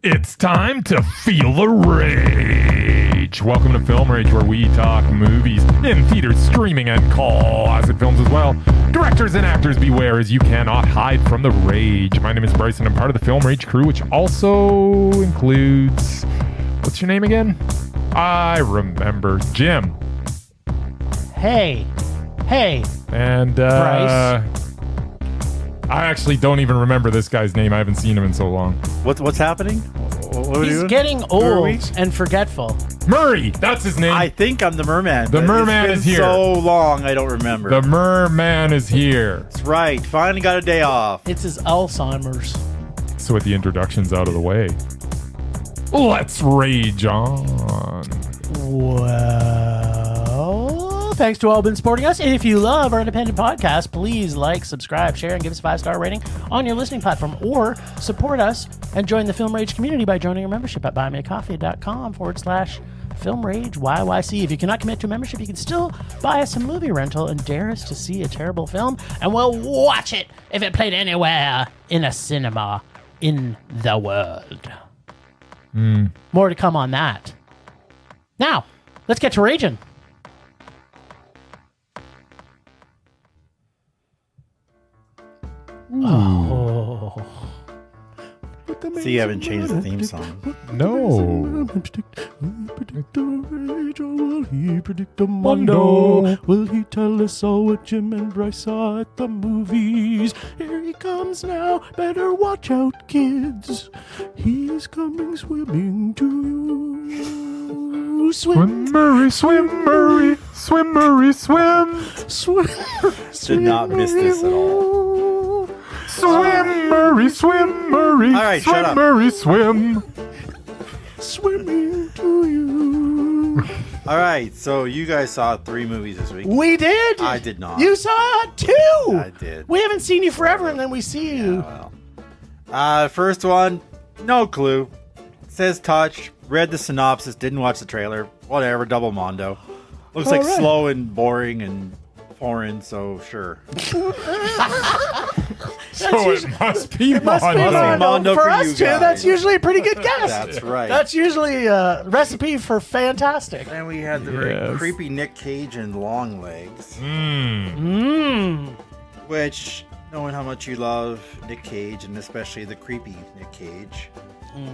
It's time to feel the rage. Welcome to Film Rage, where we talk movies in theaters, streaming, and classic films as well. Directors and actors beware, as you cannot hide from the rage. My name is Bryce, and I'm part of the Film Rage crew, which also includes... What's your name again? I remember. Jim. Hey. And, Bryce. I actually don't even remember this guy's name. I haven't seen him in so long. What's happening? What are we He's doing? getting old and forgetful. Murray! That's his name. I think I'm the merman. The but merman it's is been here. So long, I don't remember. The merman is here. That's right. Finally got a day off. It's his Alzheimer's. So with the introductions out of the way, let's rage on. Well, thanks to all been supporting us. And if you love our independent podcast, please like, subscribe, share, and give us a 5-star rating on your listening platform. Or support us and join the Film Rage community by joining our membership at buymeacoffee.com/Film Rage YYC. If you cannot commit to a membership, you can still buy us a movie rental and dare us to see a terrible film, and we'll watch it if it played anywhere in a cinema in the world. More to come on that. Now, let's get to raging. Oh. See, you haven't changed the theme song. No. Will he predict a mondo? Will he tell us all what Jim and Bryce saw at the movies? Here he comes now. Better watch out, kids. He's coming swimming to you. Swim, Murray, swim, Murray. Swim, Murray, swim. swim. Did not miss this at all. Swim, Murray, swim, Murray. All right, swim, shut up. Murray, swim. Swimming to you. All right, so you guys saw 3 movies this week. We did. I did not. You saw 2. I did. We haven't seen you forever, and then we see you. Well. First one, no clue. Says touch. Read the synopsis. Didn't watch the trailer. Whatever. Double mondo. Looks like All right. slow and boring and foreign. So sure. So it must be It must be Mondo. Mondo for for us you two. guys. That's usually a pretty good guess. That's right. That's usually a recipe for fantastic. And we had the very Yes. creepy Nic Cage and Longlegs, which, knowing how much you love Nic Cage, and especially the creepy Nic Cage,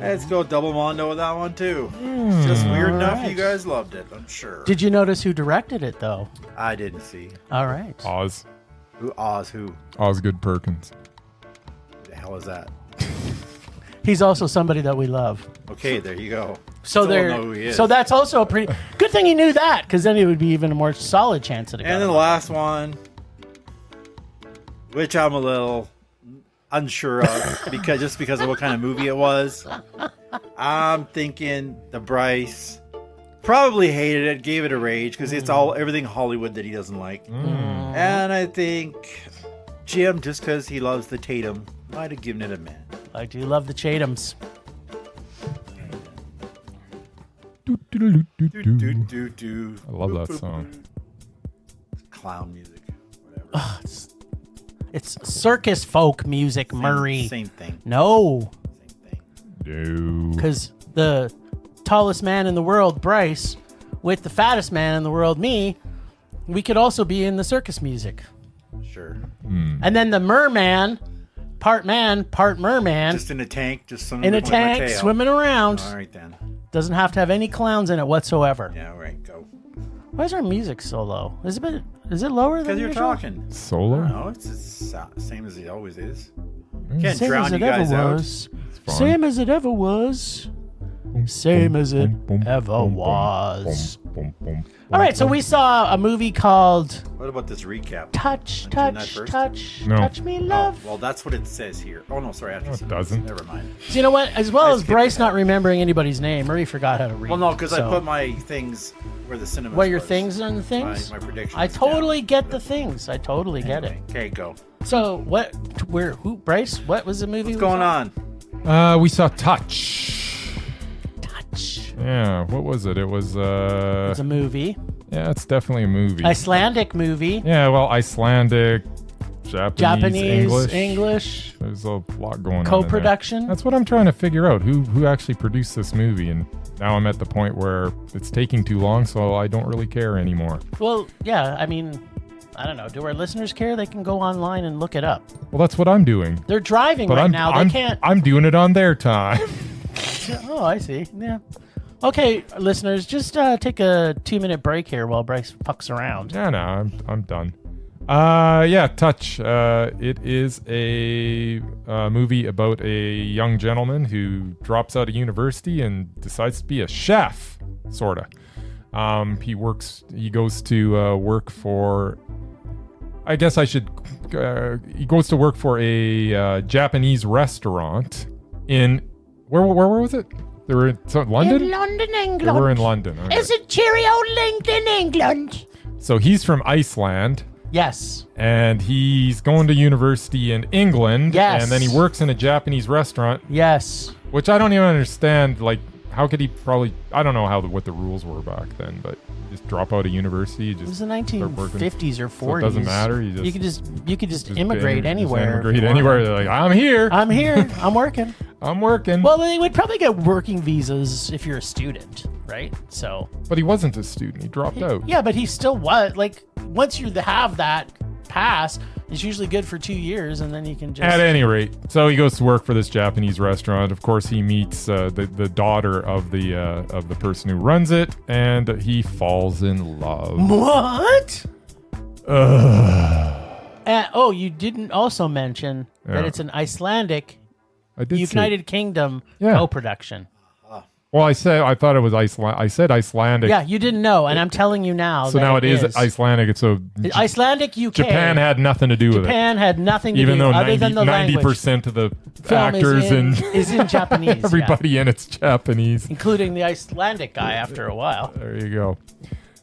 let's go double mondo with that one too. It's just weird enough Alright. you guys loved it, I'm sure. Did you notice who directed it, though? I didn't see. All right. Oz. Who? Oz who? Osgood Perkins. Who the hell is that? He's also somebody that we love. Okay, there you go. So Still don't know who he is. So that's also a pretty good thing he knew that, because then it would be even a more solid chance at it. And then the last one, which I'm a little unsure of because of what kind of movie it was. I'm thinking the Bryce probably hated it, gave it a rage because it's everything Hollywood that he doesn't like. And I think Jim, just because he loves the Tatum, might have given it a man. I do love the Chatums. Do, do, do. I love that song. Clown music, whatever. It's circus folk music, Murray. Same thing. No, Same thing. No. because the tallest man in the world, Bryce, with the fattest man in the world, me, we could also be in the circus music. Sure. And then the merman, part merman, Just in a tank, just swimming in a with my tank, tail. swimming around. All right then. Doesn't have to have any clowns in it whatsoever. Yeah, all right, go. Why is our music so low? Is it lower than Because you're usual? talking. Solar? No, it's the same as it always is. Mm. Can't Same drown as you it ever guys out. was. fine. Same as it ever was. Same as it ever was. All right, so we saw a movie called What about this recap? Touch, Aren't you doing that Touch, first? Touch, No. Touch Me, Oh, Love. well, that's what it says here. Oh, no, sorry. After it doesn't. Never mind. So you know what? As well I as skipped Bryce ahead. not remembering anybody's name, Murray forgot how to read. Well, no, because so- I put my things where the cinema What, your things are in the things? My predictions. I totally get the things. I totally get it. Okay, go. So Bryce, what was the movie? What's going on? We saw Touch. Touch. Yeah, what was it? It was It's a movie. yeah, it's definitely a movie. Icelandic movie. Yeah, well, Icelandic Japanese, English. There's a lot going on. Co-production. That's what I'm trying to figure out. Who actually produced this movie? And now I'm at the point where it's taking too long, so I don't really care anymore. Well, yeah. I mean, I don't know. Do our listeners care? They can go online and look it up. Well, that's what I'm doing. They're driving right now. They can't. I'm doing it on their time. Oh, I see. Yeah. Okay, listeners, just take a 2-minute break here while Bryce fucks around. Yeah, no, I'm done. Touch. It is a movie about a young gentleman who drops out of university and decides to be a chef, sorta. He goes to work for. I guess I should. He goes to work for a Japanese restaurant in where was it? They were in London? In London, England. They were in London. Okay. It's a cheerio linked in England. So he's from Iceland. Yes. And he's going to university in England. Yes. And then he works in a Japanese restaurant. Yes. Which I don't even understand. Like, how could he I don't know what the rules were back then, but just drop out of university. It was the 1950s or 40s. So it doesn't matter. You could just immigrate anywhere. Immigrate anywhere. They're like, I'm here. I'm here. I'm working. I'm working. Well, they would probably get working visas if you're a student, right? So. But he wasn't a student. He dropped out. Yeah, but he still was. Like, once you have that pass, it's usually good for 2 years, and then you can just. At any rate, so he goes to work for this Japanese restaurant. Of course, he meets the daughter of the person who runs it, and he falls in love. What? You didn't also mention that it's an Icelandic. United Kingdom co-production. Well, I thought it was Iceland. I said Icelandic. Yeah, you didn't know, and I'm telling you now. So now it is Icelandic. So Icelandic, UK. Japan had nothing to do with it. Japan had nothing to Even do though other than the 90% of the film actors is in Japanese. Everybody in it's Japanese, including the Icelandic guy. After a while. There you go.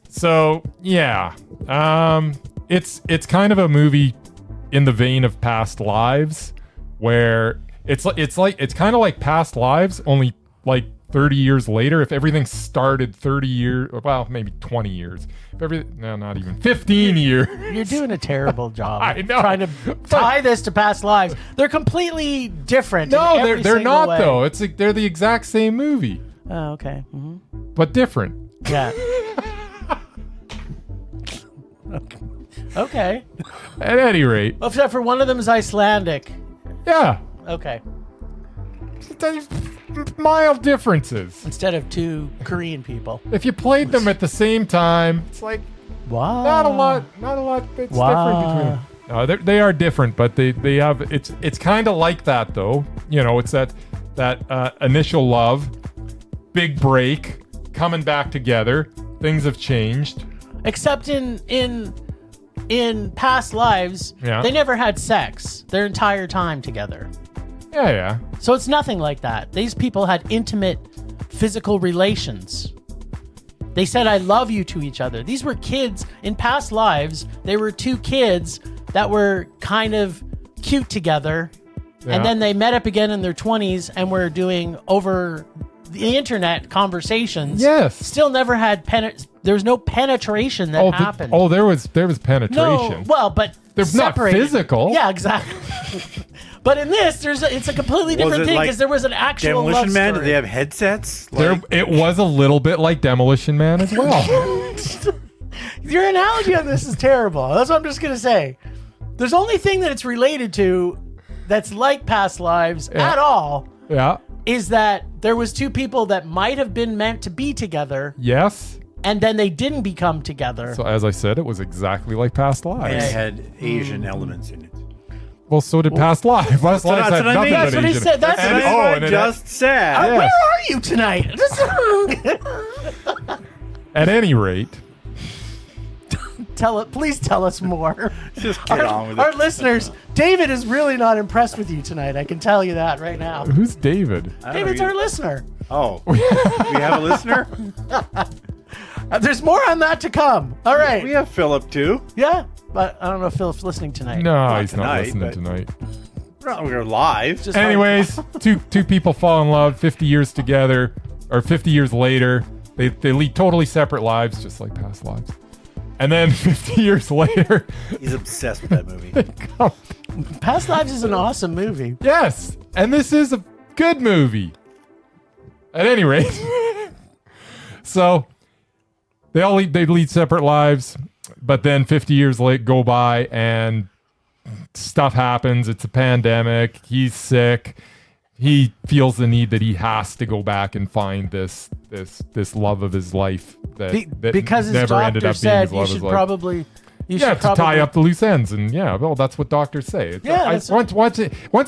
So yeah, it's kind of a movie in the vein of Past Lives, where it's kind of like Past Lives, only like 30 years later. If everything started 30 years, well, maybe 20 years. Not even 15 years. You're doing a terrible job. I know. Trying to tie this to Past Lives. They're completely different. No, they're not way. Though. It's like they're the exact same movie. Oh, okay. Mm-hmm. But different. Yeah. Okay. At any rate. Except for one of them is Icelandic. Yeah. Okay. Mild differences. Instead of two Korean people. If you played them at the same time, it's like not a lot that's different between them. No, they are different, but they have it's kind of like that though. You know, it's that initial love, big break, coming back together. Things have changed. Except in Past Lives, they never had sex their entire time together. Yeah. So it's nothing like that. These people had intimate physical relations. They said, I love you to each other. These were kids in Past Lives. They were two kids that were kind of cute together. Yeah. And then they met up again in their 20s and were doing over the internet conversations. Yes. Still never had there was no penetration that happened. There was penetration. No, well, but they're separated. Not physical. Yeah, exactly. But in this, it's a completely different thing because there was an actual Demolition love Man? story. Did they have headsets? It was a little bit like Demolition Man as well. Your analogy on this is terrible. That's what I'm just going to say. There's only thing that it's related to that's like Past Lives at all. Yeah. Is that there was two people that might have been meant to be together. Yes. And then they didn't become together. So as I said, it was exactly like Past Lives. And it had Asian elements in it. Well, so did Past Lives. Past Lives had nothing That's what he said. That's what I just said. Where are you tonight? At any rate. Please tell us more. Just get on with it. Our listeners, David is really not impressed with you tonight. I can tell you that right now. Who's David? David's our listener. Oh, we have a listener? There's more on that to come. All right. We have Philip too. Yeah, but I don't know if Philip's listening tonight. No, he's not listening tonight. We're live. Anyways, two people fall in love, 50 years together, or 50 years later. They lead totally separate lives, just like Past Lives. And then 50 years later, He's obsessed with that movie. Past Lives is an awesome movie. yes, and this is a good movie. At any rate, so they lead separate lives, but then 50 years late go by and stuff happens. It's a pandemic. He's sick. He feels the need that he has to go back and find this love of his life that Because his never ended doctor up being said his you love of should his life. probably... To tie up the loose ends, and well, that's what doctors say. Once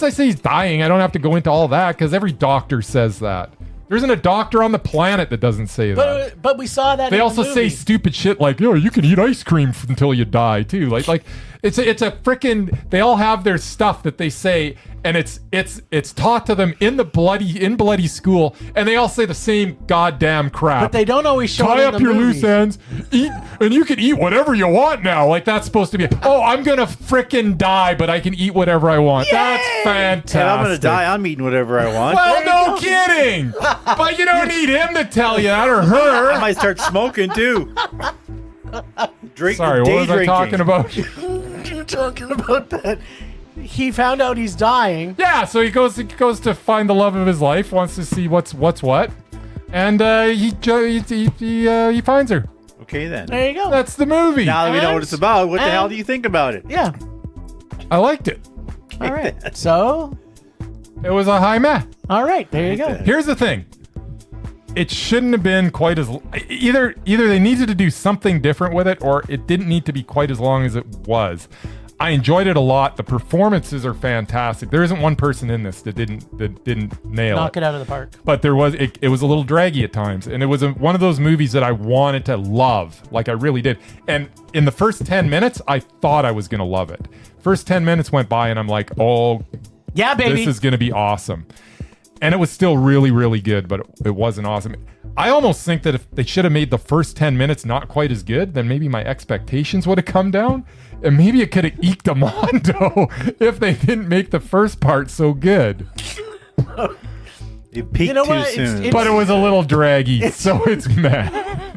I say he's dying, I don't have to go into all that because every doctor says that. There isn't a doctor on the planet that doesn't say that. But we saw that. They in also the say movie. stupid shit like, you can eat ice cream until you die too. Like it's a freaking. They all have their stuff that they say, and it's taught to them in bloody school, and they all say the same goddamn crap. But they don't always show Tie it in up the your movies. loose ends, eat, and you can eat whatever you want now. Like that's supposed to be. Oh, I'm gonna frickin' die, but I can eat whatever I want. Yay! That's fantastic. And I'm gonna die. I'm eating whatever I want. Well, no kidding. But you don't need him to tell you that or her. I might start smoking too. Sorry, what was I talking about? You're talking about that. He found out he's dying. Yeah, so he goes to find the love of his life, wants to see what's what, and he finds her. Okay, then. There you go. That's the movie. Now that we know what it's about, what the hell and- do you think about it? Yeah. I liked it. All right. So, It was a high meh. all right. There you go. Okay. Here's the thing. It shouldn't have been quite as either they needed to do something different with it, or it didn't need to be quite as long as it was. I enjoyed it a lot. The performances are fantastic. There isn't one person in this that didn't nail Knock it out of the park. But there was it was a little draggy at times, and it was one of those movies that I wanted to love, like I really did. And in the first 10 minutes, I thought I was going to love it. First 10 minutes went by, and I'm like, oh, Yeah, baby. this is going to be awesome. And it was still really, really good, but it wasn't awesome. I almost think that if they should have made the first 10 minutes not quite as good, then maybe my expectations would have come down. And maybe it could have eked a mondo if they didn't make the first part so good. It peaked You know too what? soon. It's- But it was a little draggy, so it's meh.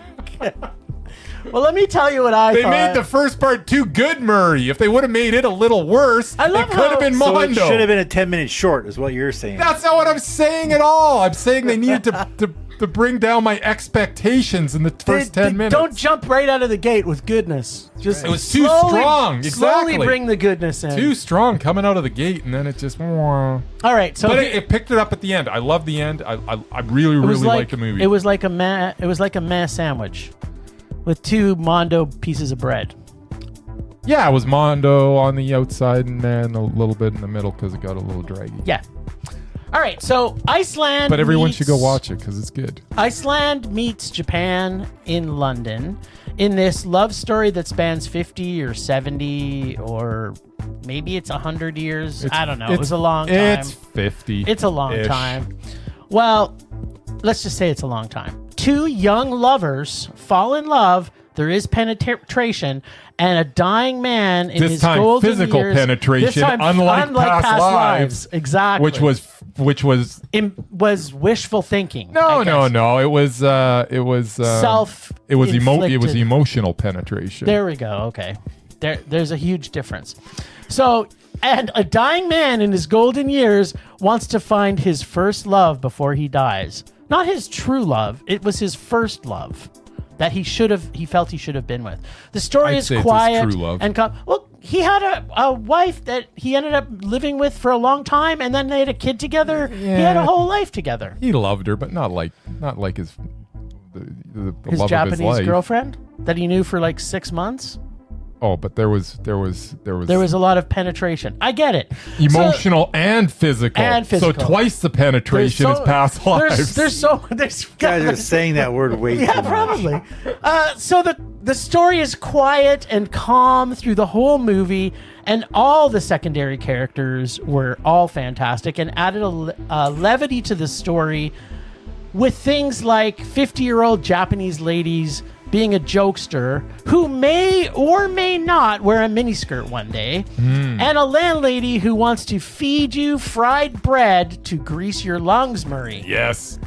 Well, let me tell you what I They thought. made the first part too good, Murray. If they would have made it a little worse, I love it could have been so mondo. it should have been a 10 minutes short, is what you're saying. That's not what I'm saying at all. I'm saying they needed to bring down my expectations in the first 10 minutes. Don't jump right out of the gate with goodness. Just It was too strong. Slowly Exactly. bring the goodness in. Too strong coming out of the gate, and then it just. All right, so But it picked it up at the end. I love the end. I really, really liked the movie. It was like a meh sandwich with two mondo pieces of bread. Yeah, it was mondo on the outside and then a little bit in the middle because it got a little draggy. Yeah. All right, so Iceland. But everyone meets- should go watch it because it's good. Iceland meets Japan in London in this love story that spans 50 or 70 or maybe it's 100 years. I don't know. It was a long time. It's 50. It's a long time. Well, let's just say it's a long time. Two young lovers fall in love. There is penetration, and a dying man in This his time, golden physical years, penetration, this time, unlike past lives. Exactly. Which was was wishful thinking. no. It was Self. It was inflicted. emotional penetration. There we go. Okay. There's a huge difference. So, and a dying man in his golden years wants to find his first love before he dies. Not his true love. It was his first love that he felt he should have been with. The story I'd is say it's his quiet true love. and well, he had a wife that he ended up living with for a long time, and then they had a kid together. He had a whole life together. He loved her, but not like his the His love Japanese of his life. girlfriend that he knew for like 6 months. Oh, but there was There was a lot of penetration. I get it. emotional and physical. And physical. So twice the penetration is past lives. There's You guys are saying that word way too yeah, much. probably. So the story is quiet and calm through the whole movie, and all the secondary characters were all fantastic and added a levity to the story with things like 50-year-old Japanese ladies being a jokester who may or may not wear a miniskirt one day, and a landlady who wants to feed you fried bread to grease your lungs, Murray. Yes.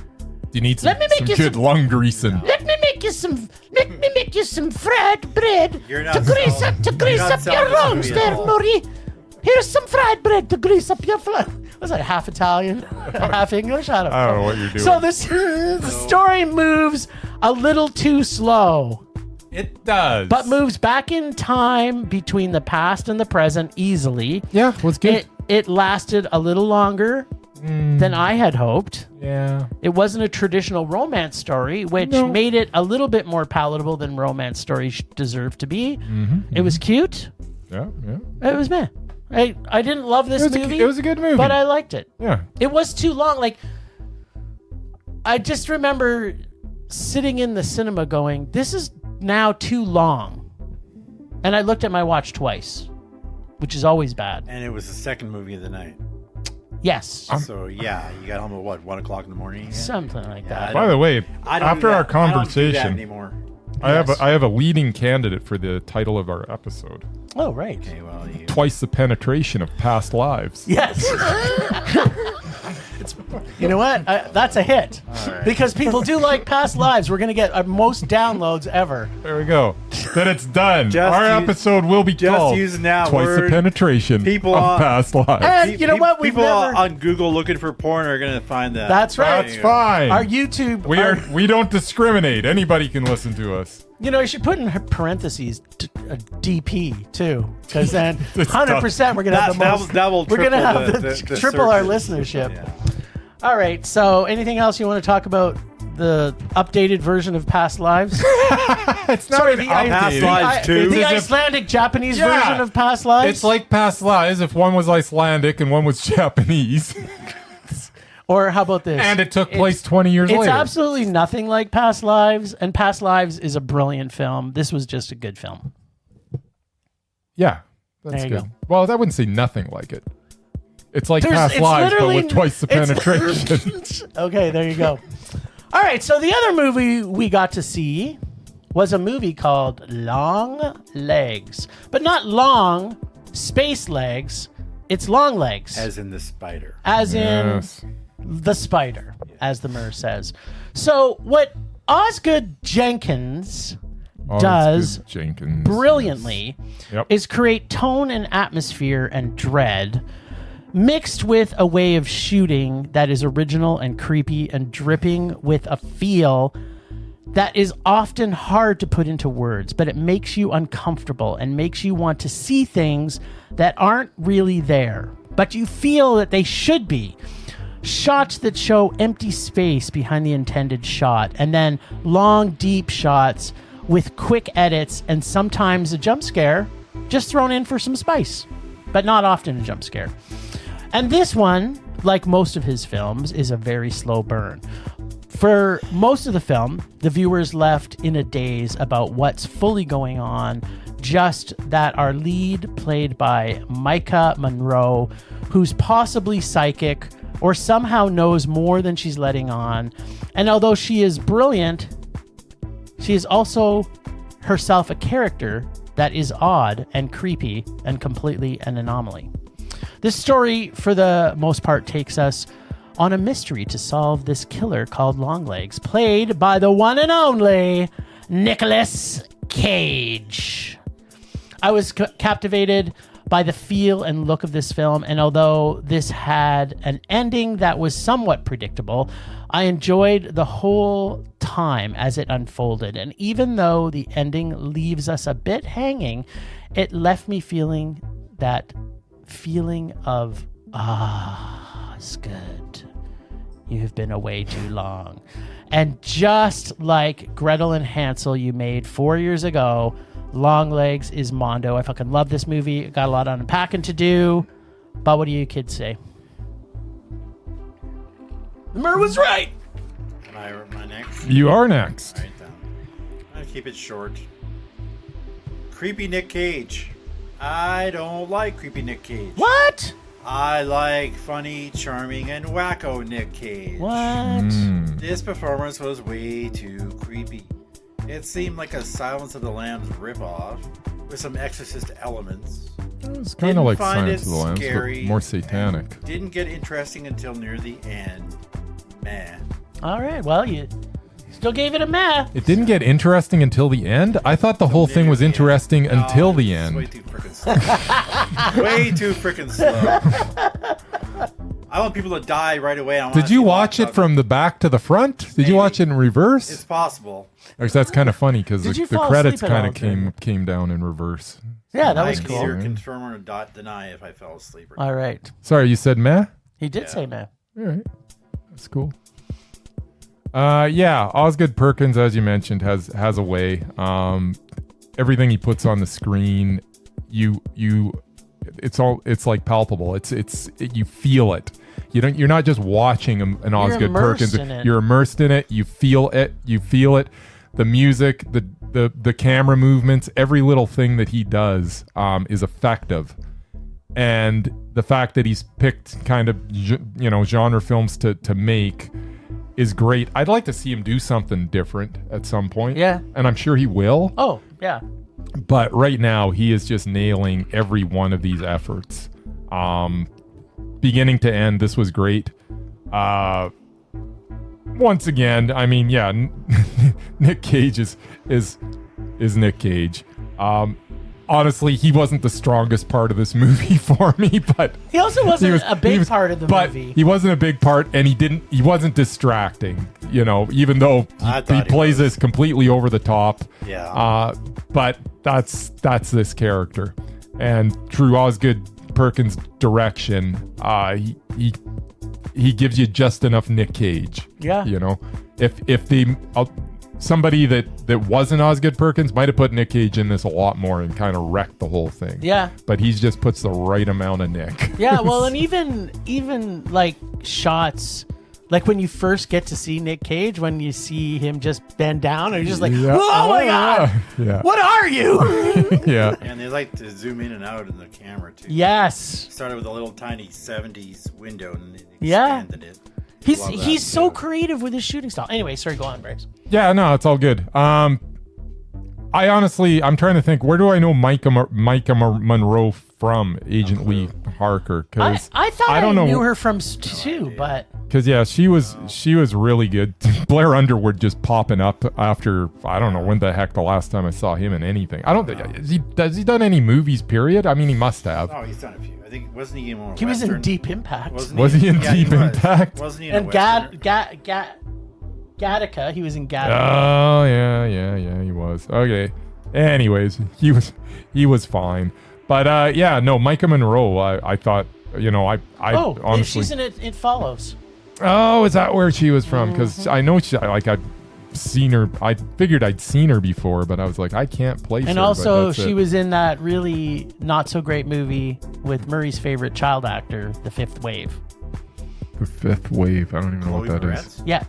You need some, Let me make some you good some- lung greasing. Let me make make you some fried bread You're not to grease selling- up you're not your selling this lungs movie at there, all. Murray. Here's some fried bread to grease up your Was that half Italian, half English? I don't know what you're doing. So the story moves a little too slow, It does. but moves back in time between the past and the present easily. yeah, was good. It lasted a little longer than I had hoped. Yeah. It wasn't a traditional romance story, which made it a little bit more palatable than romance stories deserve to be. It was cute. Yeah. It was meh. I didn't love this movie. It was a good movie. But I liked it. Yeah. It was too long. Like, I just remember sitting in the cinema going, this is now too long. And I looked at my watch twice, which is always bad. And it was the second movie of the night. Yes. So, yeah, you got home at what, 1 o'clock in the morning? Again? Something like that. By the way, I don't after do our that. I don't do that conversation, anymore. I have a leading candidate for the title of our episode. Oh, right. Okay, well, Twice the penetration of past lives. Yes. You know what? That's a hit. right. Because people do like past lives. We're going to get our most downloads ever. There we go. Then it's done. Just Our use- episode will be just called using that Twice the word. penetration People of on- past lives. And you know what? We've People never... on Google looking for porn are going to find that. That's right. That's fine. Our YouTube... We don't discriminate. Anybody can listen to us. You know, you should put in parentheses a DP too, because then 100% we're gonna have the most. that will we're gonna triple have the triple our searches. listenership. Yeah. All right. So, anything else you want to talk about the updated version of Past Lives? It's not Sorry, an the Past Lives 2. the It's as if- Icelandic Japanese Yeah. version of Past Lives. It's like past lives if one was Icelandic and one was Japanese. Or how about this? And it took place 20 years It's later. absolutely nothing like Past Lives, and Past Lives is a brilliant film. This was just a good film. Yeah. That's There you good. go. Well, I wouldn't say nothing like it. It's like It's past lives, but literally- with twice the penetration. Okay, there you go. All right, so the other movie we got to see was a movie called Long Legs, but not long space legs. It's long legs, As in the spider. as in Yes. the spider, as the Mur says. So what Osgood Jenkins does Osgood Jenkins. brilliantly Yep. is create tone and atmosphere and dread mixed with a way of shooting that is original and creepy and dripping with a feel that is often hard to put into words, but it makes you uncomfortable and makes you want to see things that aren't really there, but you feel that they should be. Shots that show empty space behind the intended shot, and then long, deep shots with quick edits and sometimes a jump scare just thrown in for some spice, but not often a jump scare. And this one, like most of his films, is a very slow burn. For most of the film, the viewer is left in a daze about what's fully going on, just that our lead, played by Micah Monroe, who's possibly psychic or somehow knows more than she's letting on, and although she is brilliant, she is also herself a character that is odd and creepy and completely an anomaly. This story, for the most part, takes us on a mystery to solve this killer called Longlegs, played by the one and only Nic Cage. I was captivated by the feel and look of this film, and although this had an ending that was somewhat predictable, I enjoyed the whole time as it unfolded. And even though the ending leaves us a bit hanging, it left me feeling that feeling of, it's good. You've been away too long. And just like Gretel and Hansel you made 4 years ago, Longlegs is Mondo. I fucking love this movie. Got a lot of unpacking to do. But what do you kids say? The Mur was right. Am I next? You are next. All right, then. I'm going to keep it short. Creepy Nic Cage. I don't like creepy Nic Cage. What? I like funny, charming, and wacko Nic Cage. What? This performance was way too creepy. It seemed like a Silence of the Lambs ripoff with some Exorcist elements. It's kind of like find Silence it of the Lambs, scary but more satanic. Didn't get interesting until near the end. Man. All right. Well, you Still gave it a meh. It didn't get interesting until the end. I thought the whole thing was interesting until the end. Way too freaking slow. Way too freaking slow. I want people to die right away. Did you watch it from the back to the front? Did you watch it in reverse? It's possible. Actually, that's kind of funny because the fall credits asleep at kind all, of came down in reverse. Yeah, that was I cool. can either confirm or deny if I fell asleep. All right. Sorry, you said meh? He did say meh. All right. That's cool. Yeah, Osgood Perkins, as you mentioned, has a way. Everything he puts on the screen, it's like palpable. You feel it. You're not just watching an Osgood Perkins. You're immersed in it. You feel it. The music, the camera movements, every little thing that he does is effective. And the fact that he's picked kind of genre films to make is great. I'd like to see him do something different at some point. Yeah. And I'm sure he will. Oh, yeah. But right now, he is just nailing every one of these efforts. Beginning to end, this was great. Once again, I mean, yeah, Nic Cage is Nic Cage. Honestly, he wasn't the strongest part of this movie for me, but he also wasn't a big part of the movie. He wasn't a big part, and he wasn't distracting. Even though he plays this completely over the top. Yeah. But that's this character, and through Osgood Perkins' direction, he gives you just enough Nic Cage. Yeah. If the somebody that wasn't Osgood Perkins might have put Nic Cage in this a lot more and kind of wrecked the whole thing. Yeah. But he just puts the right amount of Nick. Yeah, well, and even like shots, like when you first get to see Nic Cage, when you see him just bend down, and you're just like, oh my God, yeah. What are you? Yeah. And they like to zoom in and out in the camera too. Yes. Started with a little tiny 70s window and expanded it. He's so creative with his shooting style. Anyway, sorry, go on, Bryce. Yeah, no, it's all good. I'm trying to think, where do I know Micah Monroe from? Agent Lee Harker? Because I thought I knew her from too, but because she was really good. Blair Underwood just popping up after I don't know when the heck the last time I saw him in anything. I don't think has he done any movies? Period. I mean, he must have. Oh, he's done a few. I think wasn't he in one? He was in Deep Impact. Was he in Deep Impact? Wasn't he in and Gattaca, he was in Gattaca. Oh yeah, he was. Okay. Anyways, he was fine. But Micah Monroe, I thought, honestly, she's in It Follows. Oh, is that where she was from? Because I know I've seen her. I figured I'd seen her before, but I was like, I can't place her. And also, she was in that really not so great movie with Murray's favorite child actor, The Fifth Wave. The Fifth Wave. I don't even know what that is. Yeah.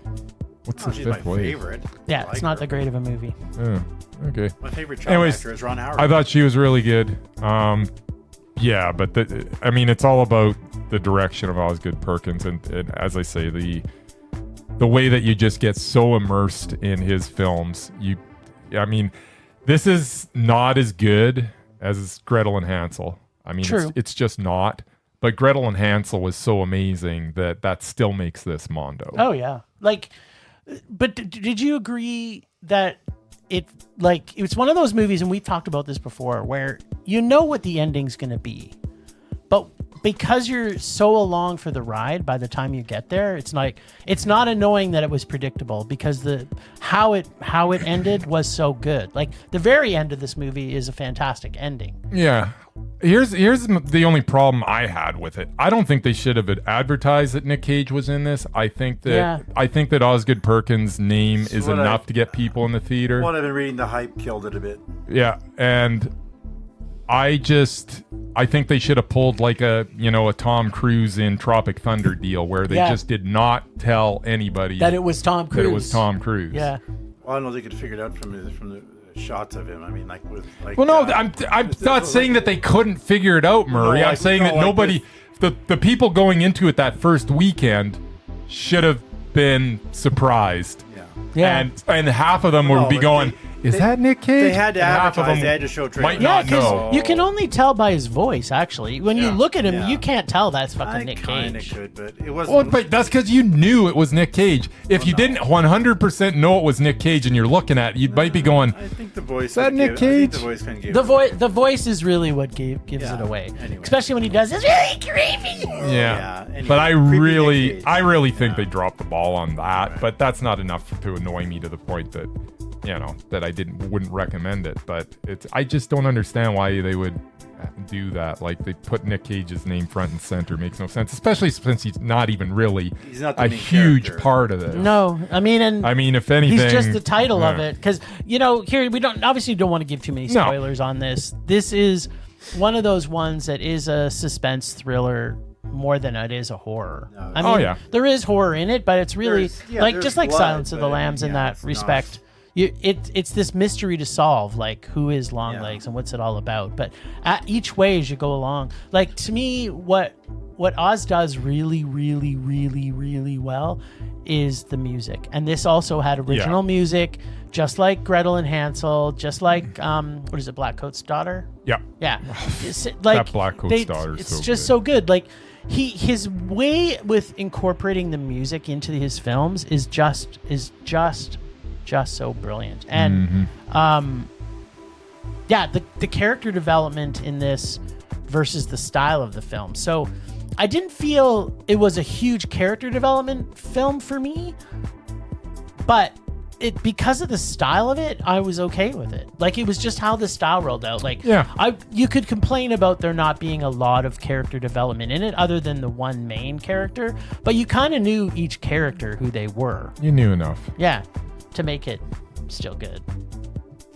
What's The Fifth Wave? Favorite. Yeah, it's not that great of a movie. Oh, okay. My favorite child actor is Ron Howard. I thought she was really good. Yeah, but it's all about the direction of Osgood Perkins, and as I say, the way that you just get so immersed in his films. This is not as good as Gretel and Hansel. I mean, it's just not. But Gretel and Hansel was so amazing that still makes this Mondo. Oh yeah, but did you agree that it's one of those movies, and we've talked about this before, where you know what the ending's going to be, but because you're so along for the ride, by the time you get there, it's not annoying that it was predictable, because how it ended was so good. Like the very end of this movie is a fantastic ending. Yeah. Here's the only problem I had with it. I don't think they should have advertised that Nic Cage was in this. I think that Osgood Perkins' name is enough to get people in the theater. What I've been reading, the hype killed it a bit. Yeah, and I think they should have pulled like a Tom Cruise in Tropic Thunder deal, where they just did not tell anybody that it was Tom Cruise. Yeah. Well, I don't know if they could figure it out from the shots of him. I mean, I'm not saying that they couldn't figure it out, Murray. I'm saying that nobody, the people going into it that first weekend should have been surprised. Yeah. And half of them would be going, is that Nic Cage? They had to And half of advertise. them They had to show trailers. might Yeah, not know. because you can only tell by his voice, actually. When you look at him, Yeah. you can't tell that's fucking I Nic kind of Cage. could, but it wasn't. Well, but that's because you knew it was Nic Cage. If you didn't 100% know it was Nic Cage and you're looking at it, you might be going, I think the voice. Is that kinda Nic gave- I think Cage? the voice kind of gave The it away. the voice is really what gives Yeah, it away. anyway. Especially when he does this really creepy. yeah. Anyway, But I creepy Nic really, Cage. I really think they dropped the ball on that. But that's not enough to annoy me to the point that, that I wouldn't recommend it. But I just don't understand why they would do that. Like, they put Nic Cage's name front and center. Makes no sense, especially since he's not even really He's not the a main huge character. part of this. No, I mean, if anything, he's just the title of yeah. it. Because here we don't want to give too many No. spoilers on this. This is one of those ones that is a suspense thriller more than it is a horror. No. I mean, Oh, yeah. there is horror in it, but it's really There's just like blood, Silence of the but, Lambs in yeah, that it's respect. not- It's this mystery to solve, like who is Longlegs and what's it all about. But at each way as you go along, like to me, what Oz does really, really, really, really well is the music. And this also had original music, just like Gretel and Hansel, just like what is it, Blackcoat's Daughter? Yeah. Yeah, it's like That Blackcoat's Daughter is It's so just good. so good. Like his way with incorporating the music into his films is just so brilliant. And the character development in this versus the style of the film. So I didn't feel it was a huge character development film for me, but because of the style of it, I was okay with it. Like, it was just how the style rolled out. Like, you could complain about there not being a lot of character development in it other than the one main character, but you kind of knew each character who they were. You knew enough. Yeah, to make it still good.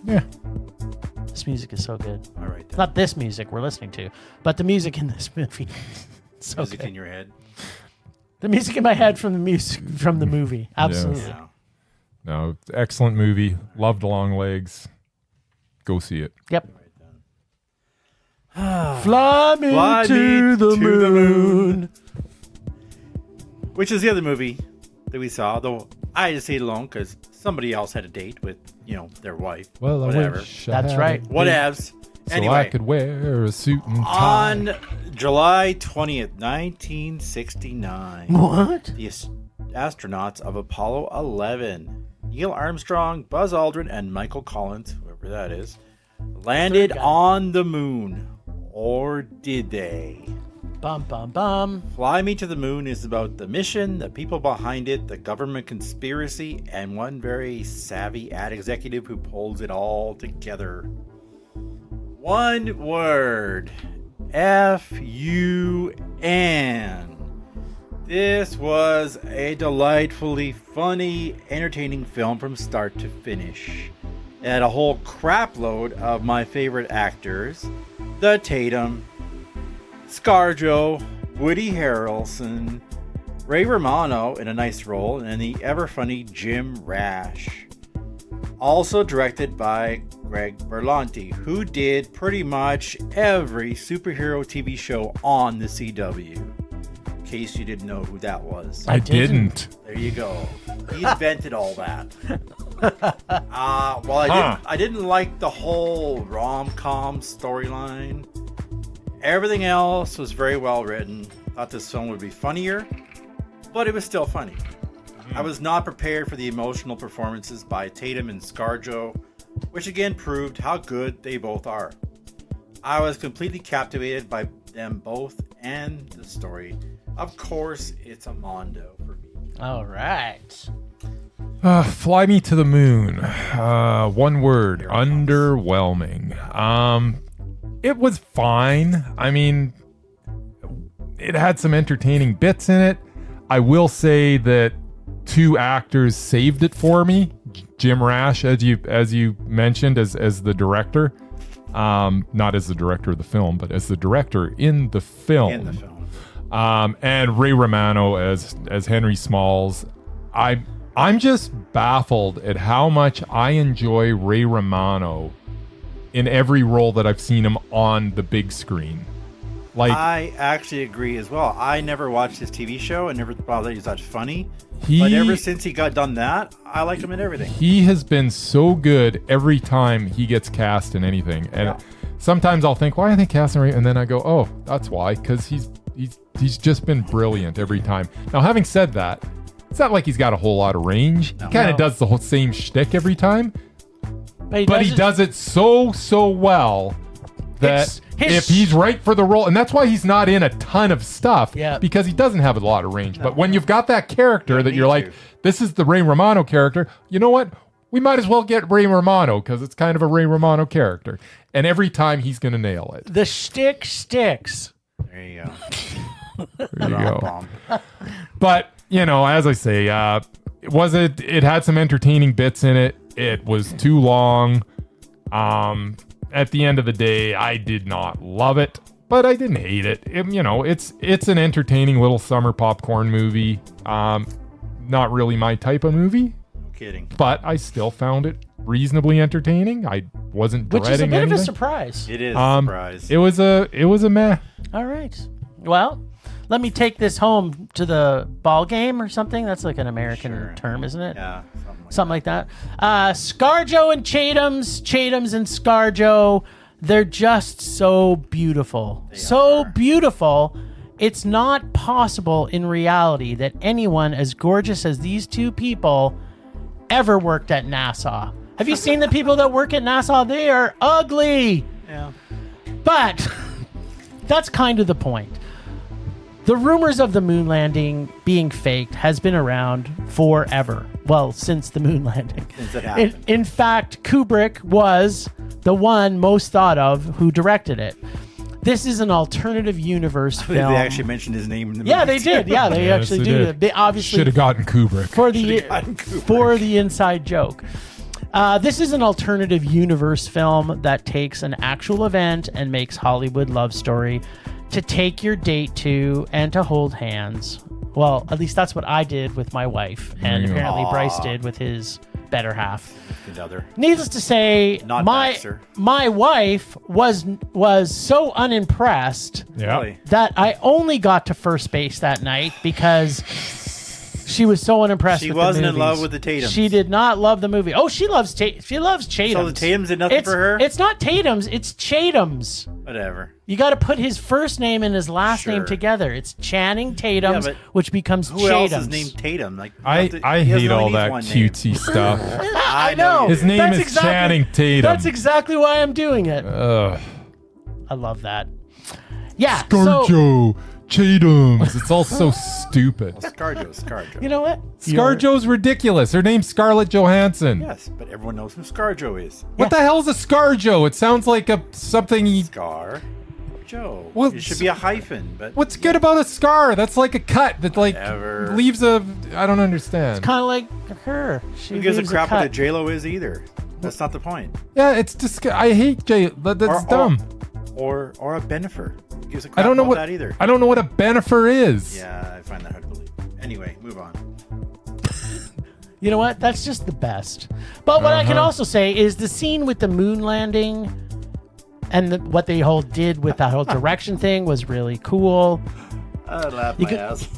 Yeah. This music is so good. All right. Then. Not this music we're listening to, but the music in this movie. So Music good. in your head. The music in my head from the movie. Absolutely. Yeah. No, excellent movie. Loved Longlegs. Go see it. Yep. Fly me to the moon. Which is the other movie that we saw, though I just stayed alone because somebody else had a date with, their wife. Well, whatever. I wish I That's had right. it, Whatevs. So Anyway, I could wear a suit and tie. on July 20th, 1969, What? the astronauts of Apollo 11, Neil Armstrong, Buzz Aldrin, and Michael Collins, whoever that is, landed Third guy. on the moon. Or did they? Bum, bum, bum. Fly Me to the Moon is about the mission, the people behind it, the government conspiracy, and one very savvy ad executive who pulls it all together. One word. F-U-N. This was a delightfully funny, entertaining film from start to finish. It had a whole crapload of my favorite actors. The Tatum, ScarJo, Woody Harrelson, Ray Romano in a nice role, and the ever-funny Jim Rash. Also directed by Greg Berlanti, who did pretty much every superhero TV show on the CW. In case you didn't know who that was. I didn't. There you go. He invented all that. I didn't like the whole rom-com storyline. Everything else was very well written. Thought this film would be funnier, but it was still funny. I was not prepared for the emotional performances by Tatum and ScarJo, which again proved how good they both are. I was completely captivated by them both and the story. Of course, it's a Mondo for me. All right. Fly Me to the Moon. One word. Underwhelming. It was fine. I mean, it had some entertaining bits in it. I will say that two actors saved it for me. Jim Rash, as you mentioned, as the director. Not as the director of the film, but as the director in the film. In the film. And Ray Romano as Henry Smalls. I'm just baffled at how much I enjoy Ray Romano in every role that I've seen him on the big screen. Like, I actually agree as well. I never watched his TV show and never thought that he was that funny. But ever since he got done that, I like him in everything. He has been so good every time he gets cast in anything. And sometimes I'll think, why are they casting him? And then I go, oh, that's why. Because he's just been brilliant every time. Now, having said that, it's not like he's got a whole lot of range. He kind of does the whole same shtick every time. But he does it so well that if he's right for the role, and that's why he's not in a ton of stuff, because he doesn't have a lot of range. But when you've got that character that you're like, this is the Ray Romano character, you know what? We might as well get Ray Romano because it's kind of a Ray Romano character. And every time he's going to nail it. The shtick sticks. There you go. There you go. But, you know, as I say, it had some entertaining bits in it. It was too long. At the end of the day, I did not love it, but I didn't hate it. It's an entertaining little summer popcorn movie. Not really my type of movie. No kidding. But I still found it reasonably entertaining. I wasn't dreading anything. Which is a bit of a surprise. It is a surprise. It was a meh. All right. Well, let me take this home to the ball game or something. That's like an American term, isn't it? Yeah. Something like that. ScarJo and Chatums and ScarJo, they're just so beautiful. Beautiful. It's not possible in reality that anyone as gorgeous as these two people ever worked at NASA. Have you seen the people that work at NASA? They are ugly. Yeah. But that's kind of the point. The rumors of the moon landing being faked has been around forever. Well, since the moon landing. Since it happened. In fact, Kubrick was the one most thought of who directed it. This is an alternative universe film. They actually mentioned his name in the movie. Yeah, they did. Yeah, they actually do. They obviously should have gotten Kubrick. For the inside joke. This is an alternative universe film that takes an actual event and makes Hollywood love story to take your date to and to hold hands. Well, at least that's what I did with my wife, and apparently Bryce did with his better half. Another. Needless to say, my wife was so unimpressed that I only got to first base that night because she was so unimpressed. She with wasn't the in love with the Tatums. She did not love the movie. Oh, she loves Tatums. So the Tatums did nothing for her? It's not Tatums. It's Chatums. Whatever. You got to put his first name and his last name together. It's Channing Tatums, which becomes who Chatums. Who else is named Tatum? Like I hate all that cutesy stuff. I know. His name is Channing Tatum. That's exactly why I'm doing it. I love that. Yeah. ScarJo, Chatums. It's all so stupid. ScarJo. You know what? ScarJo's ridiculous. Her name's Scarlett Johansen. Yes, but everyone knows who ScarJo is. What the hell's a ScarJo? It sounds like something. Scar. Joe. Well, it should be a hyphen, but what's good about a scar? That's like a cut that leaves a. I don't understand. It's kind of like her. Who gives a crap what a J-Lo is either? That's not the point. Yeah, it's just I hate J. That's dumb. Or a Benifer. Who gives a crap I don't know about what that either. I don't know what a Benifer is. Yeah, I find that hard to believe. Anyway, move on. You know what? That's just the best. But what I can also say is the scene with the moon landing and what they did with that whole direction thing was really cool. I laughed my ass.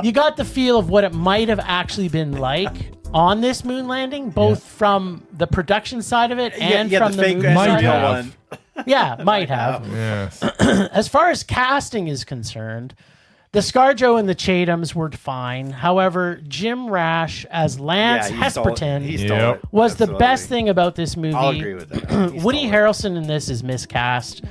You got the feel of what it might have actually been like on this moon landing, both from the production side of it and from the movie side of it. Yeah, might have. Yes. As far as casting is concerned, the ScarJo and the Chatums were fine. However, Jim Rash as Lance Hesperton was the best thing about this movie. I'll agree with that. Woody Harrelson in this is miscast.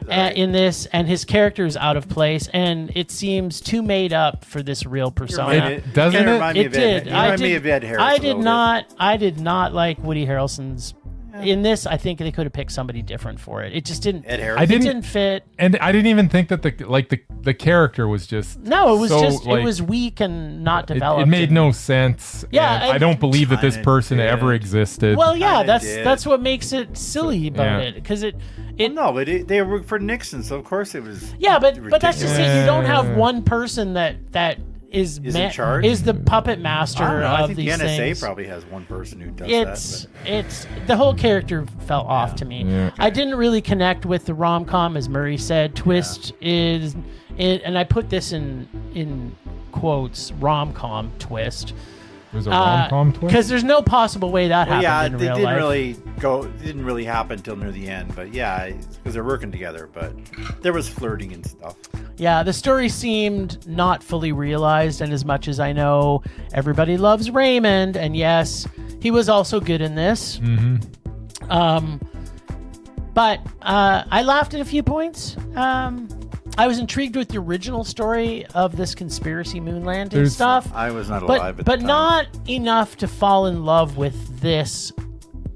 In this, and his character is out of place, and it seems too made up for this real persona. Doesn't it? It did. I did bit. not like Woody Harrelson's. In this, I think they could have picked somebody different for it. It just didn't. It didn't fit. And I didn't even think that the character was just. No, it was it was weak and not developed. It made no sense. Yeah, I don't believe that this person ever existed. Well, yeah, that's what makes it silly about it, because they worked for Nixon, so of course it was. Yeah, but that's just it. You don't have one person that is in charge? is the puppet master I don't know. of I think the these NSA things. probably has one person who does that. It's the whole character fell off to me. Yeah. I didn't really connect with the rom-com, as Murray said. Twist is it, and I put this in quotes, rom-com twist. There's a rom-com twist? Because there's no possible way that happened Yeah, in it real didn't life. didn't really happen until near the end. But yeah, because they're working together. But there was flirting and stuff. Yeah, the story seemed not fully realized, and as much as I know everybody loves Raymond, and yes, he was also good in this. Mm-hmm. But I laughed at a few points. I was intrigued with the original story of this conspiracy moon landing stuff. I was not alive at but the time. not enough to fall in love with this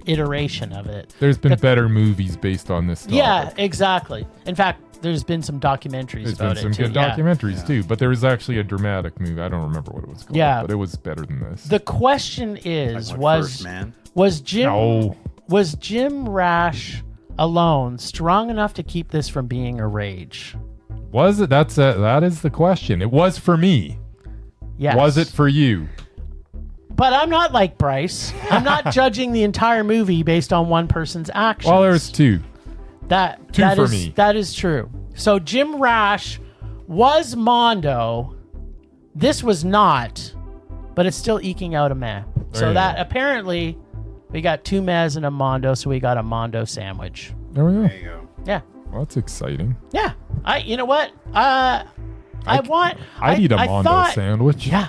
iteration of it. There's been better movies based on this topic. Yeah, exactly. In fact, there's been some documentaries There's about been some it too. good documentaries too, but there was actually a dramatic movie. I don't remember what it was called, Yeah. but it was better than this. The question is, Like what, First was Man? was Jim Rash alone strong enough to keep this from being a rage? Was it? That is the question. It was for me. Yes. Was it for you? But I'm not like Bryce. I'm not judging the entire movie based on one person's actions. Well, there's two. That for is, me. That is true. So Jim Rash was Mondo. This was not, but it's still eking out a meh. There So you that go. apparently we got two mehs and a Mondo, so we got a Mondo sandwich. There we go. There you go. Yeah. Well, that's exciting. Yeah. You know what? I'd eat a Mondo sandwich. Yeah.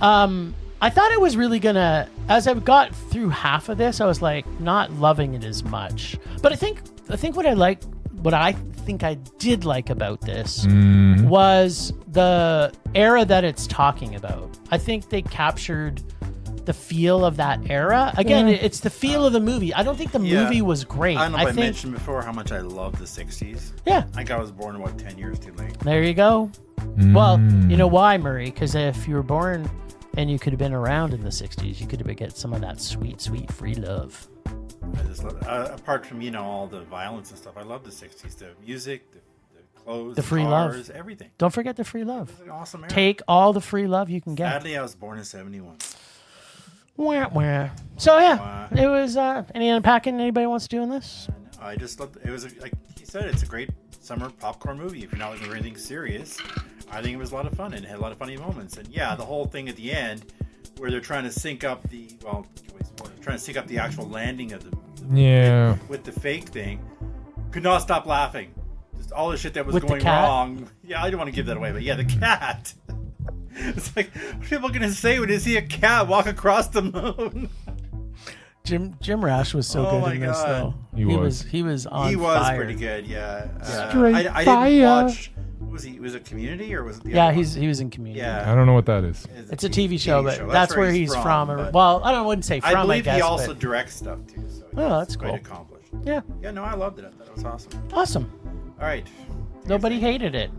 I thought it was really gonna. As I got through half of this, I was like not loving it as much. But I think what I think I did like about this was the era that it's talking about. I think they captured the feel of that era. Again, it's the feel of the movie. I don't think the movie was great. I don't know if I think, mentioned before how much I love the 60s. Yeah. I think I was born, 10 years too late. There you go. Well, you know why, Murray? Because if you were born and you could have been around in the 60s, you could have get some of that sweet, sweet free love. I just love apart from, all the violence and stuff, I love the 60s. The music, the clothes, The free cars, love. everything. Don't forget the free love. It was an awesome era. Take all the free love you can get. Sadly, I was born in 71. Wah, wah. So, yeah, it was any unpacking anybody wants to do in this? I just loved it. It was, like he said, it's a great summer popcorn movie. If you're not looking for anything serious, I think it was a lot of fun and it had a lot of funny moments. And yeah, the whole thing at the end where they're trying to sync up trying to sync up the actual landing of the with the fake thing. Could not stop laughing. Just all the shit that was With the going cat? wrong. Yeah, I don't want to give that away, but yeah, the cat. It's like, what are people gonna say when they see a cat walk across the moon? Jim Rash was so Oh good my in this, God. though. He was. He was on He was fire. pretty good, yeah. Straight I fire. didn't watch. Was he? Was it Community or was it the Yeah, other one? he was in Community. Yeah. I don't know what that is. It's a TV show, but show. that's where he's from. but Well, I wouldn't say from, I believe guess, he also but- directs stuff too. So Oh, that's quite cool. accomplished. Yeah, Yeah, no, I loved it. I thought it was awesome. awesome. All right. Nobody hated it.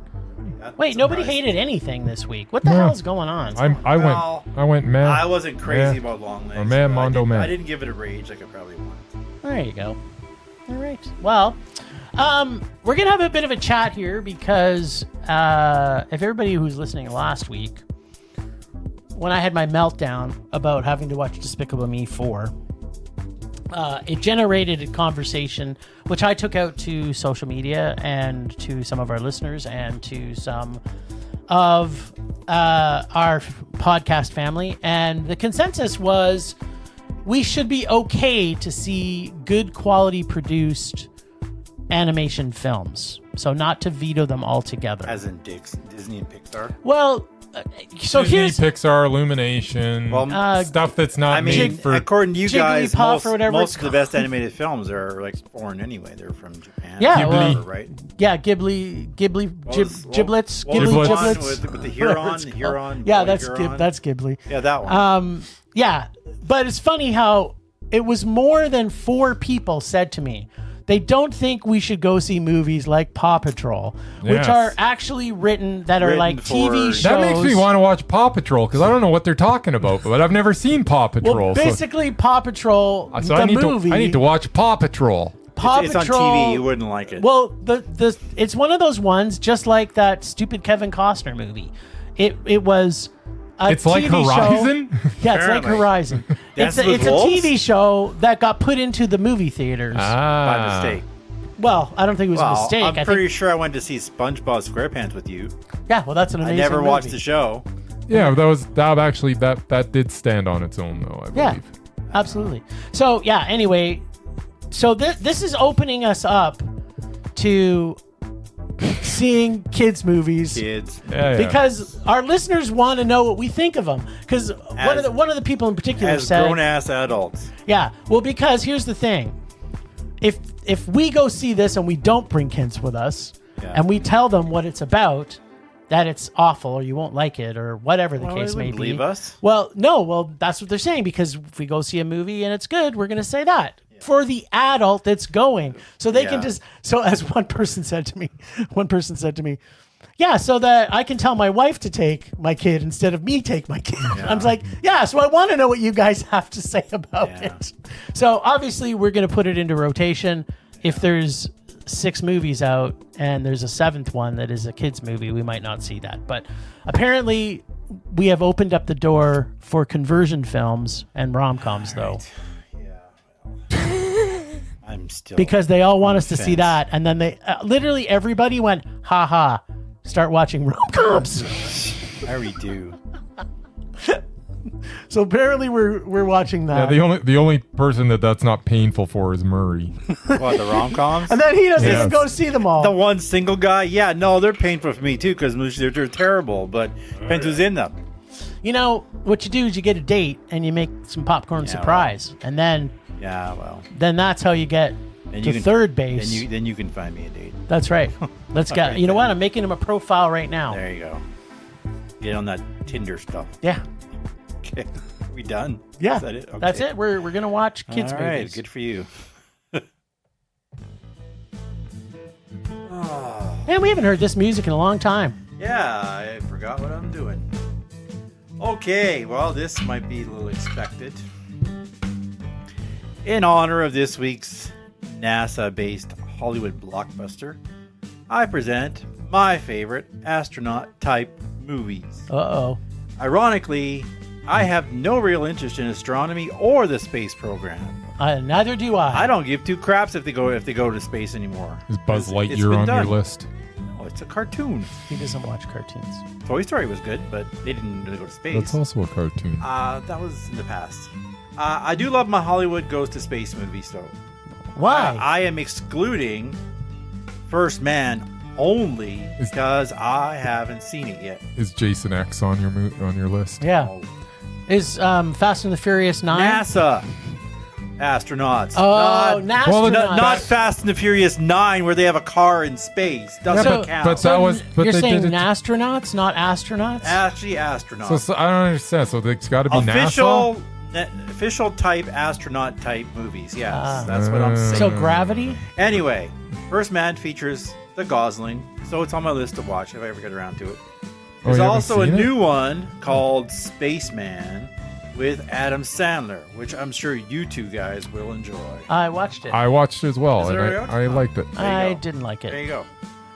That Wait, nobody surprised hated anything this week. What the No. hell is going on? Well, I went meh. I wasn't crazy meh. about Longlegs. Or meh, but Mondo meh. I didn't give it a rage like I probably wanted. There you go. All right. Well, we're going to have a bit of a chat here because if everybody who's listening last week, when I had my meltdown about having to watch Despicable Me 4, it generated a conversation which I took out to social media and to some of our listeners and to some of our podcast family. And the consensus was we should be okay to see good quality produced animation films. So not to veto them altogether. As in Disney and Pixar. Well, so Disney, here's... Pixar, Illumination, stuff that's not I mean, made for. according to you guys, Jigglypuff or whatever most it's of the best animated films are like foreign anyway. They're from Japan. Yeah, or well- whatever, right? Yeah, Ghibli, giblets, What was Ghibli the one giblets. with the Huron, Whatever it's the called. Huron. Yeah, boy that's Huron? that's Ghibli. Yeah, that one. Yeah, but it's funny how it was more than 4 people said to me they don't think we should go see movies like Paw Patrol, which Yes. are actually written that are Written like TV for- shows. That makes me want to watch Paw Patrol because I don't know what they're talking about, but I've never seen Paw Patrol. Well, basically, Paw Patrol, so the I need movie. to watch Paw Patrol. Paw It's Patrol. on TV. You wouldn't like it. Well, it's one of those ones, just like that stupid Kevin Costner movie. It was a It's like TV Horizon? show. Yeah, it's like Apparently. Horizon. Dance it's with a Wolves? TV show that got put into the movie theaters. By mistake. Well, I don't think it was a Well, mistake. I'm I pretty think, sure I went to see SpongeBob SquarePants with you. yeah, well, that's an I amazing never movie. watched the show. Yeah, that did stand on its own though, I Yeah, believe. absolutely. So, yeah, anyway, so this is opening us up to seeing kids' movies. Kids. Yeah. Because our listeners want to know what we think of them. Because one of the people in particular As said, grown-ass adults. yeah, well, because here's the thing: if we go see this and we don't bring kids with us, Yeah. and we tell them what it's about, that it's awful or you won't like it or whatever the Well, case they may wouldn't be. leave us. Well, no, well, that's what they're saying, because if we go see a movie and it's good, we're going to say that. For the adult that's going. So they can Yeah. just, so as one person said to me, yeah, so that I can tell my wife to take my kid instead of me take my kid. I was like, yeah, so I want to know what you guys have to say about Yeah. it. So obviously we're going to put it into rotation. If there's 6 movies out and there's a 7th one that is a kids movie, we might not see that. But apparently we have opened up the door for conversion films and rom-coms though. I'm still... Because they all want us to see fence. that, and then they literally everybody went, "Ha ha!" Start watching rom-coms. I already do. So apparently we're watching Yeah, that, the only person that's not painful for is Murray. What, the rom-coms? and then he doesn't Yeah. even go see them all. The one single guy? Yeah, no, they're painful for me too because they're terrible, but depends who's in them. You know what you do is you get a date and you make some popcorn surprise, and then Yeah, well. that's how you get And to third base. Then you can find me a date. That's right. Let's get. You know what? I'm making him a profile right now. There you go. Get on that Tinder stuff. Yeah, Okay. We done? yeah. Is that it? Okay. That's it. We're gonna watch kids All right, movies. good for you. Man, we haven't heard this music in a long time. Yeah, I forgot what I'm doing. Okay, well, this might be a little expected. In honor of this week's NASA-based Hollywood blockbuster, I present my favorite astronaut-type movies. Uh-oh. Ironically, I have no real interest in astronomy or the space program. Neither do I. I don't give 2 craps if they go to space anymore. Is Buzz It's Lightyear been on done. your list? Oh, it's a cartoon. He doesn't watch cartoons. Toy Story was good, but they didn't really go to space. That's also a cartoon. That was in the past. I do love my Hollywood Goes to Space movies, though. Why? I am excluding First Man only because I haven't seen it yet. Is Jason X on your list? yeah. Oh. Is Fast and the Furious 9? NASA astronauts. Oh, not, NASA. Well, not Fast and the Furious 9 where they have a car in space. Doesn't So- count. but that was. But You're they saying did it. astronauts, not astronauts? Actually, astronauts. So I don't understand. So it's got to be NASA. Official type astronaut type movies. Yes, that's what I'm saying. So Gravity? Anyway, First Man features the Gosling, so it's on my list to watch if I ever get around to it. There's you haven't also a seen it? new one called Spaceman with Adam Sandler, which I'm sure you 2 guys will enjoy. I watched it. I watched it as well, Is it and already out? I liked it. There you I go. didn't like There it. you go.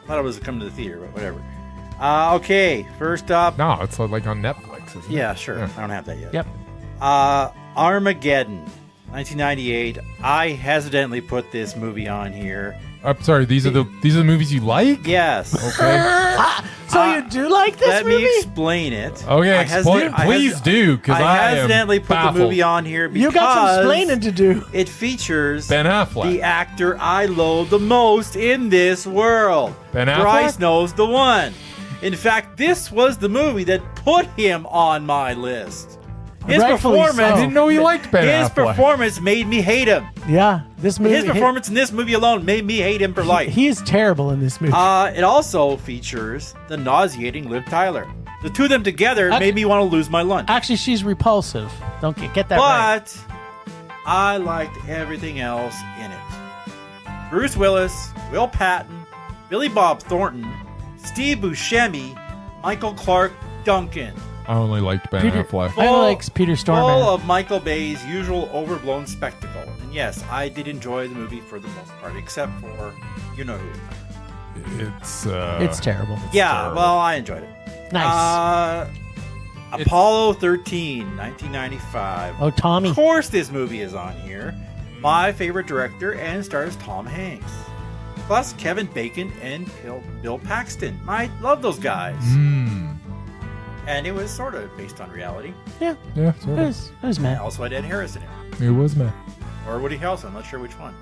Thought it was coming to the theater, but whatever. Okay, first up. No, it's like on Netflix. Isn't it? Yeah, sure. Yeah. I don't have that yet. Yep. Armageddon, 1998. I hesitantly put this movie on here. I'm sorry. These are the movies you like. Yes. Okay. So you do like this Let movie? me explain it. Okay. I Explain. Please do, because I am hesitantly put baffled. the movie on here because You got some explaining to do. it features Ben Affleck. the actor I loathe the most in this world. Ben Affleck? Bryce knows the one. In fact, this was the movie that put him on my list. His Rightfully so. performance. I didn't know you liked Ben His Affleck. performance made me hate him. Yeah, this movie. His performance in this movie alone made me hate him for life. He is terrible in this movie. It also features the nauseating Liv Tyler. The 2 of them together made me want to lose my lunch. Actually, she's repulsive. Don't get that right. But I liked everything else in it. Bruce Willis, Will Patton, Billy Bob Thornton, Steve Buscemi, Michael Clark Duncan. I only liked Ben Affleck. I like Peter Stormare. Full of Michael Bay's usual overblown spectacle. And yes, I did enjoy the movie for the most part, except for you know who. It's terrible. Yeah, well, I enjoyed it. Nice. Apollo 13, 1995. Oh, Tommy. Of course, this movie is on here. My favorite director, and stars Tom Hanks. Plus Kevin Bacon and Bill Paxton. I love those guys. And it was sort of based on reality. Yeah. Yeah, sort of. It was And Matt. also had Ed Harris in it. It was Matt. Or Woody Harrelson. I'm not sure which one.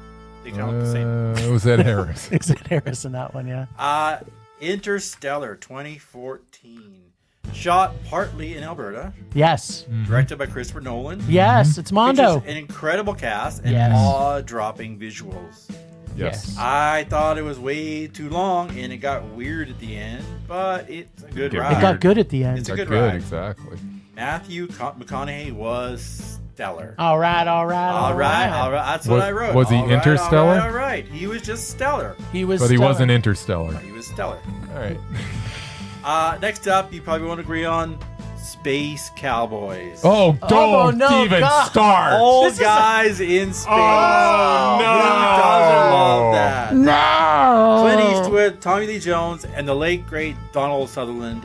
They kind of look the same. It was Ed Harris. It's Ed Harris in that one, yeah. Interstellar 2014. Shot partly in Alberta. Yes. Directed by Christopher Nolan. Yes, it's Mondo. Features an incredible cast and Yes. awe-dropping visuals. Yes. I thought it was way too long, and it got weird at the end, but it's a good ride. It got good at the end. It's a good Good, ride. exactly. Matthew McConaughey was stellar. All right. All right. That's what I wrote. Was he All right, interstellar? All right. He was just stellar. He was But he stellar. wasn't interstellar. He was stellar. All right. Next up, you probably won't agree on Space Cowboys. Oh, don't no, even God. start. Old guys in space. Oh, no. Who doesn't love that? No. Clint Eastwood, Tommy Lee Jones, and the late great Donald Sutherland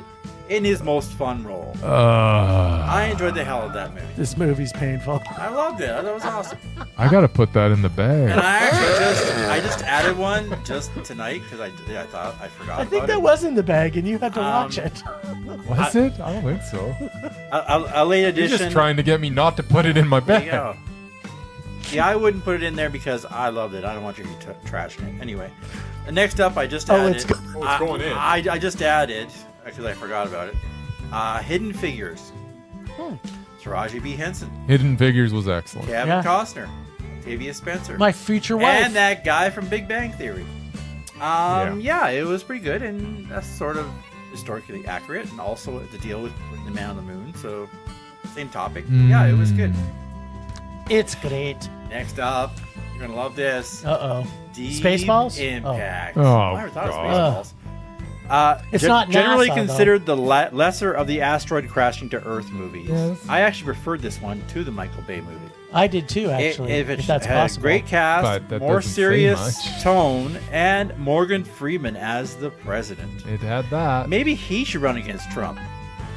in his most fun role. I enjoyed the hell out of that movie. This movie's painful. I loved it. That was awesome. I got to put that in the bag. And I actually just added one just tonight because I thought I forgot. I think about that it. was in the bag, and you had to watch it. Was it? I don't think so. A late You're edition. just trying to get me not to put it in my There bag. you go. Yeah, I wouldn't put it in there because I loved it. I don't want you to be trashing it. Anyway, next up, I just added. It's going in. I just added because I forgot about it. Hidden Figures. Taraji B. Henson, Hidden Figures was excellent. Kevin Yeah. Costner, Octavia Spencer, My future wife. and that guy from Big Bang Theory. Yeah, it was pretty good, and that's sort of historically accurate, and also the deal with putting the man on the moon. So, same topic. Yeah, it was good. It's great. Next up, you're gonna love this. Uh-oh. Deep Spaceballs? Impact. Oh. I never thought God. of Spaceballs. It's not generally NASA, considered the lesser of the asteroid crashing to Earth movies. Yes. I actually preferred this one to the Michael Bay movie. I did too, actually. If it that's had possible. a great cast, But that more doesn't say serious much. tone, and Morgan Freeman as the president. It had that. Maybe he should run against Trump.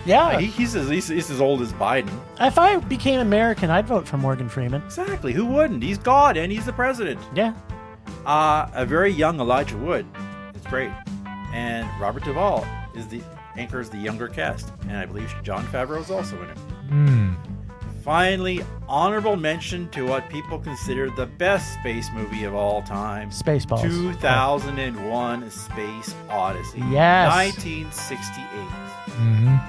Yeah. He's as old as Biden. If I became American, I'd vote for Morgan Freeman. Exactly. Who wouldn't? He's God and he's the president. Yeah. A very young Elijah Wood. It's great. And Robert Duvall anchors the younger cast. And I believe Jon Favreau is also in it. Finally, honorable mention to what people consider the best space movie of all time. Spaceballs. 2001 A Space Odyssey. Yes. 1968.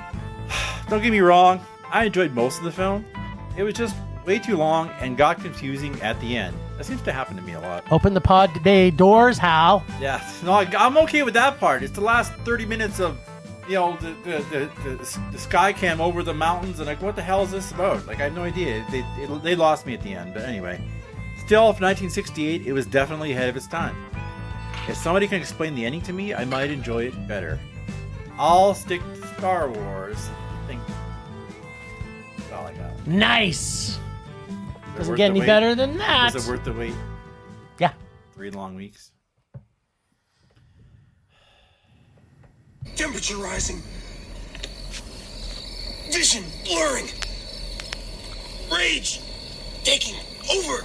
Don't get me wrong, I enjoyed most of the film. It was just way too long and got confusing at the end. That seems to happen to me a lot. Open the pod today doors, Hal. Yeah, no, I'm okay with that part. It's the last 30 minutes of, the sky cam over the mountains, and like, what the hell is this about? Like, I have no idea. They lost me at the end, but anyway. Still, for 1968, it was definitely ahead of its time. If somebody can explain the ending to me, I might enjoy it better. I'll stick to Star Wars. I think that's all I got. Nice. Is it Doesn't worth get the any wait? better than that. Is it worth the wait? Yeah. 3 long weeks. Temperature rising. Vision blurring. Rage taking over.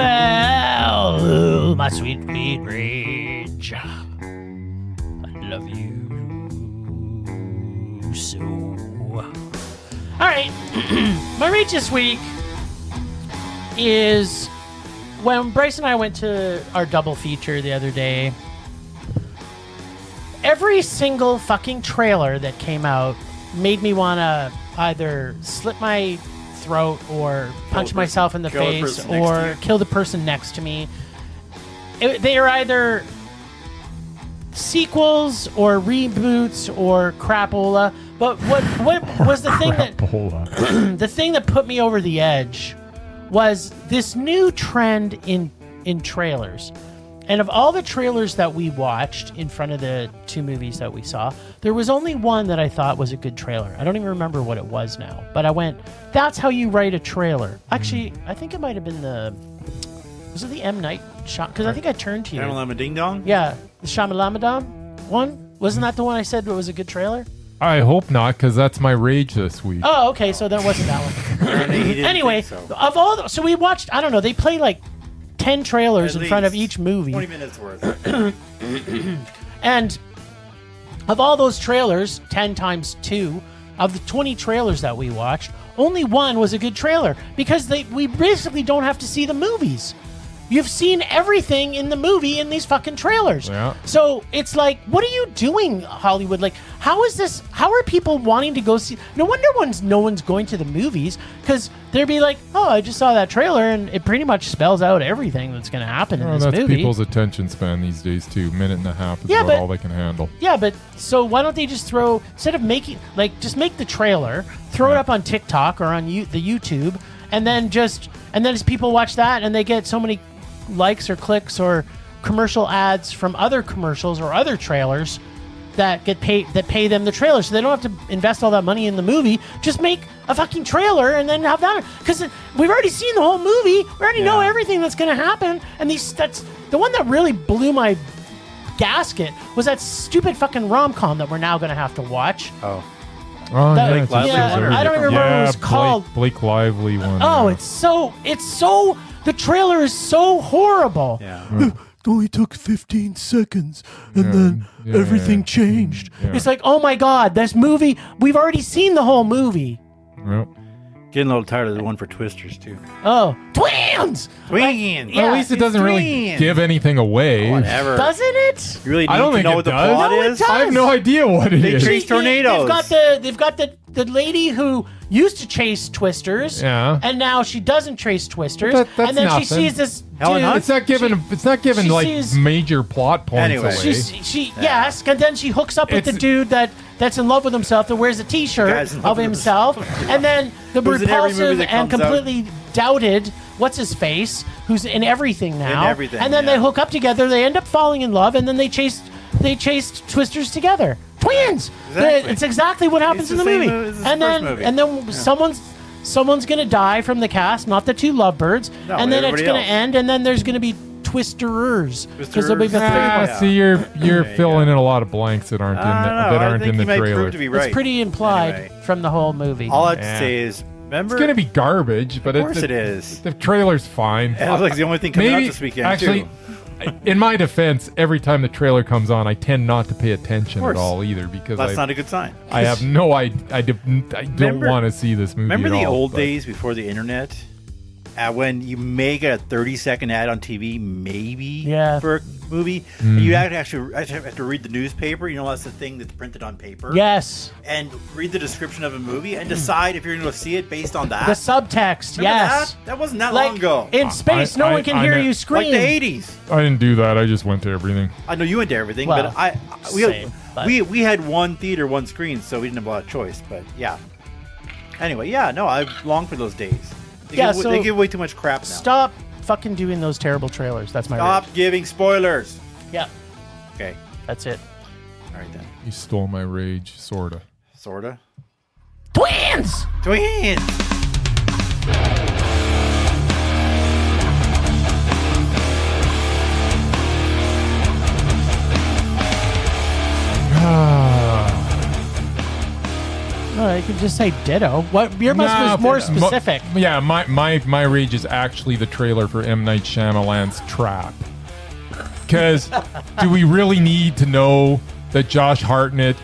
Well, my sweet rage. I love you so. All right. My rage this week is when Bryce and I went to our double feature the other day. Every single fucking trailer that came out made me want to either slit my throat or punch myself in the Kill the face person next to or you. kill the person next to me. They are either sequels or reboots or crapola, But what was the thing that Crapola. the thing that put me over the edge was this new trend in trailers. And of all the trailers that we watched in front of the two movies that we saw, there was only one that I thought was a good trailer. I don't even remember what it was now. But I went, that's how you write a trailer. Actually, I think it might have been was it the M. Night shot? Because I think I turned to you. Shamalama Ding Dong? Yeah, the Shyamalan one. Wasn't that the one I said was a good trailer? I hope not, because that's my rage this week. Oh, okay, so there wasn't that one. Anyway, of all, so we watched, I don't know, they play like 10 trailers in front of each movie. 20 minutes worth. And of all those trailers, 10 times 2, of the 20 trailers that we watched, only one was a good trailer because we basically don't have to see the movies. You've seen everything in the movie in these fucking trailers. Yeah. So it's like, what are you doing, Hollywood? Like, how are people wanting to go see? No wonder no one's going to the movies, because they'd be like, oh, I just saw that trailer and it pretty much spells out everything that's going to happen in this that's movie. people's attention span these days too. Minute and a half is about all they can handle. Yeah, but so why don't they just instead of making, like, just make the trailer, throw it up on TikTok or on the YouTube, and then as people watch that and they get so many likes or clicks or commercial ads from other commercials or other trailers that pay them the trailer, so they don't have to invest all that money in the movie. Just make a fucking trailer and then have that, because we've already seen the whole movie. We already know everything that's going to happen. And that's the one that really blew my gasket was that stupid fucking rom-com that we're now going to have to watch. Oh, Blake Lively one? I don't even remember what it was called. Blake Lively one. Oh, it's so the trailer is so horrible. Yeah. It only took 15 seconds, and then everything changed. Yeah. It's like, oh my God, this movie, we've already seen the whole movie. Yep. Getting a little tired of the one for Twisters, too. Oh, twins! Twins! Well, at least it doesn't really give anything away. Whatever. Doesn't it? You really need I don't to think know it what the does. plot No, it is? does. I have no idea what it They is. chase tornadoes. They've got the lady who used to chase Twisters, Yeah. and now she doesn't chase Twisters, That's and then she nothing. sees this Helen dude. Hunt? It's not given she like sees- major plot points Anyway. away. Yes, and then she hooks up with the dude that's in love with himself, that wears a Guy's T-shirt in love of with himself, and then the Who's in every movie repulsive that and comes out. completely doubted what's his face, who's in everything now, everything, and then yeah. they hook up together, they end up falling in love, and then they chased Twisters together. Twins. Exactly. It's exactly what happens It's in the the same movie. movie as the And first then movie. someone's gonna die from the cast, not the two lovebirds, No, and then it's everybody gonna else. end, and then there's gonna be Twisterers, because there'll be the Twisterers. third one. Yeah. See, you're There you filling go. in a lot of blanks that aren't in I the, don't know. that I aren't think in the you might trailer. prove to be right. It's pretty implied Anyway. from the whole movie. All I have to Yeah. say is, remember? It's gonna be garbage, but Of course it is. The trailer's fine. It looks like the only thing coming Maybe out this weekend, actually, too. in my defense, every time the trailer comes on, I tend not to pay attention Of course. at all either because That's not a good sign. I have no idea. I don't Remember- want to see this movie. Remember at the all, old but- days before the internet? When you make a 30-second ad on TV, maybe for a movie, and you actually have to read the newspaper. You know, that's the thing that's printed on paper. Yes. And read the description of a movie and decide if you're going to see it based on that. The subtext, Remember yes. That wasn't that Like, long ago. in space, no one can I hear know- you scream. Like the 80s. I didn't do that. I just went to everything. I know you went to everything, Well, but same, but- we had one theater, one screen, so we didn't have a lot of choice. But yeah. Anyway, yeah, no, I long for those days. They give way too much crap now. Stop fucking doing those terrible trailers. That's my Stop rage. giving spoilers. Yeah, Okay, that's it. all right then. You stole my rage, sorta. Sorta. Twins! Twins. Oh, you could just say ditto. What? Your must Nah, was more mo- specific. Yeah, my rage is actually the trailer for M. Night Shyamalan's Trap. Because do we really need to know that Josh Hartnett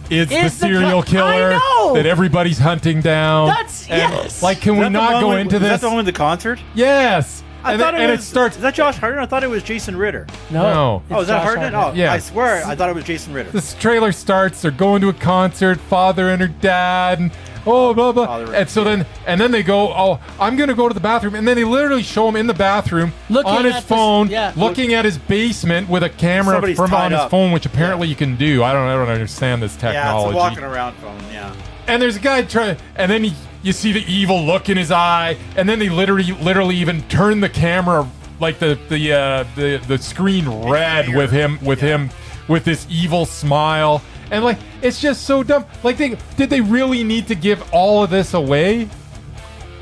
is the the serial co- killer I know! that everybody's hunting down? That's- And, yes! Like, can Is we that the not one go with- into is this? that the one with the concert? Yes. I thought and it was. it starts. Is that Josh Hartnett? I thought it was Jason Ritter. No. it's Oh, is that Josh Hartnett? Oh, Yeah. I swear, I thought it was Jason Ritter. This trailer starts. They're going to a concert. Father and her dad. And oh, blah, blah. Father And so then they go, oh, I'm going to go to the bathroom. And then they literally show him in the bathroom Looking on his at phone, this- looking at his basement with a camera Somebody's from tied on his up. phone, which apparently you can do. I don't understand this Yeah, technology. it's a walking around phone. Yeah. And there's a guy trying, and then you see the evil look in his eye, and then they literally even turn the camera, like the screen red with him with this evil smile, and like it's just so dumb. Like, did they really need to give all of this away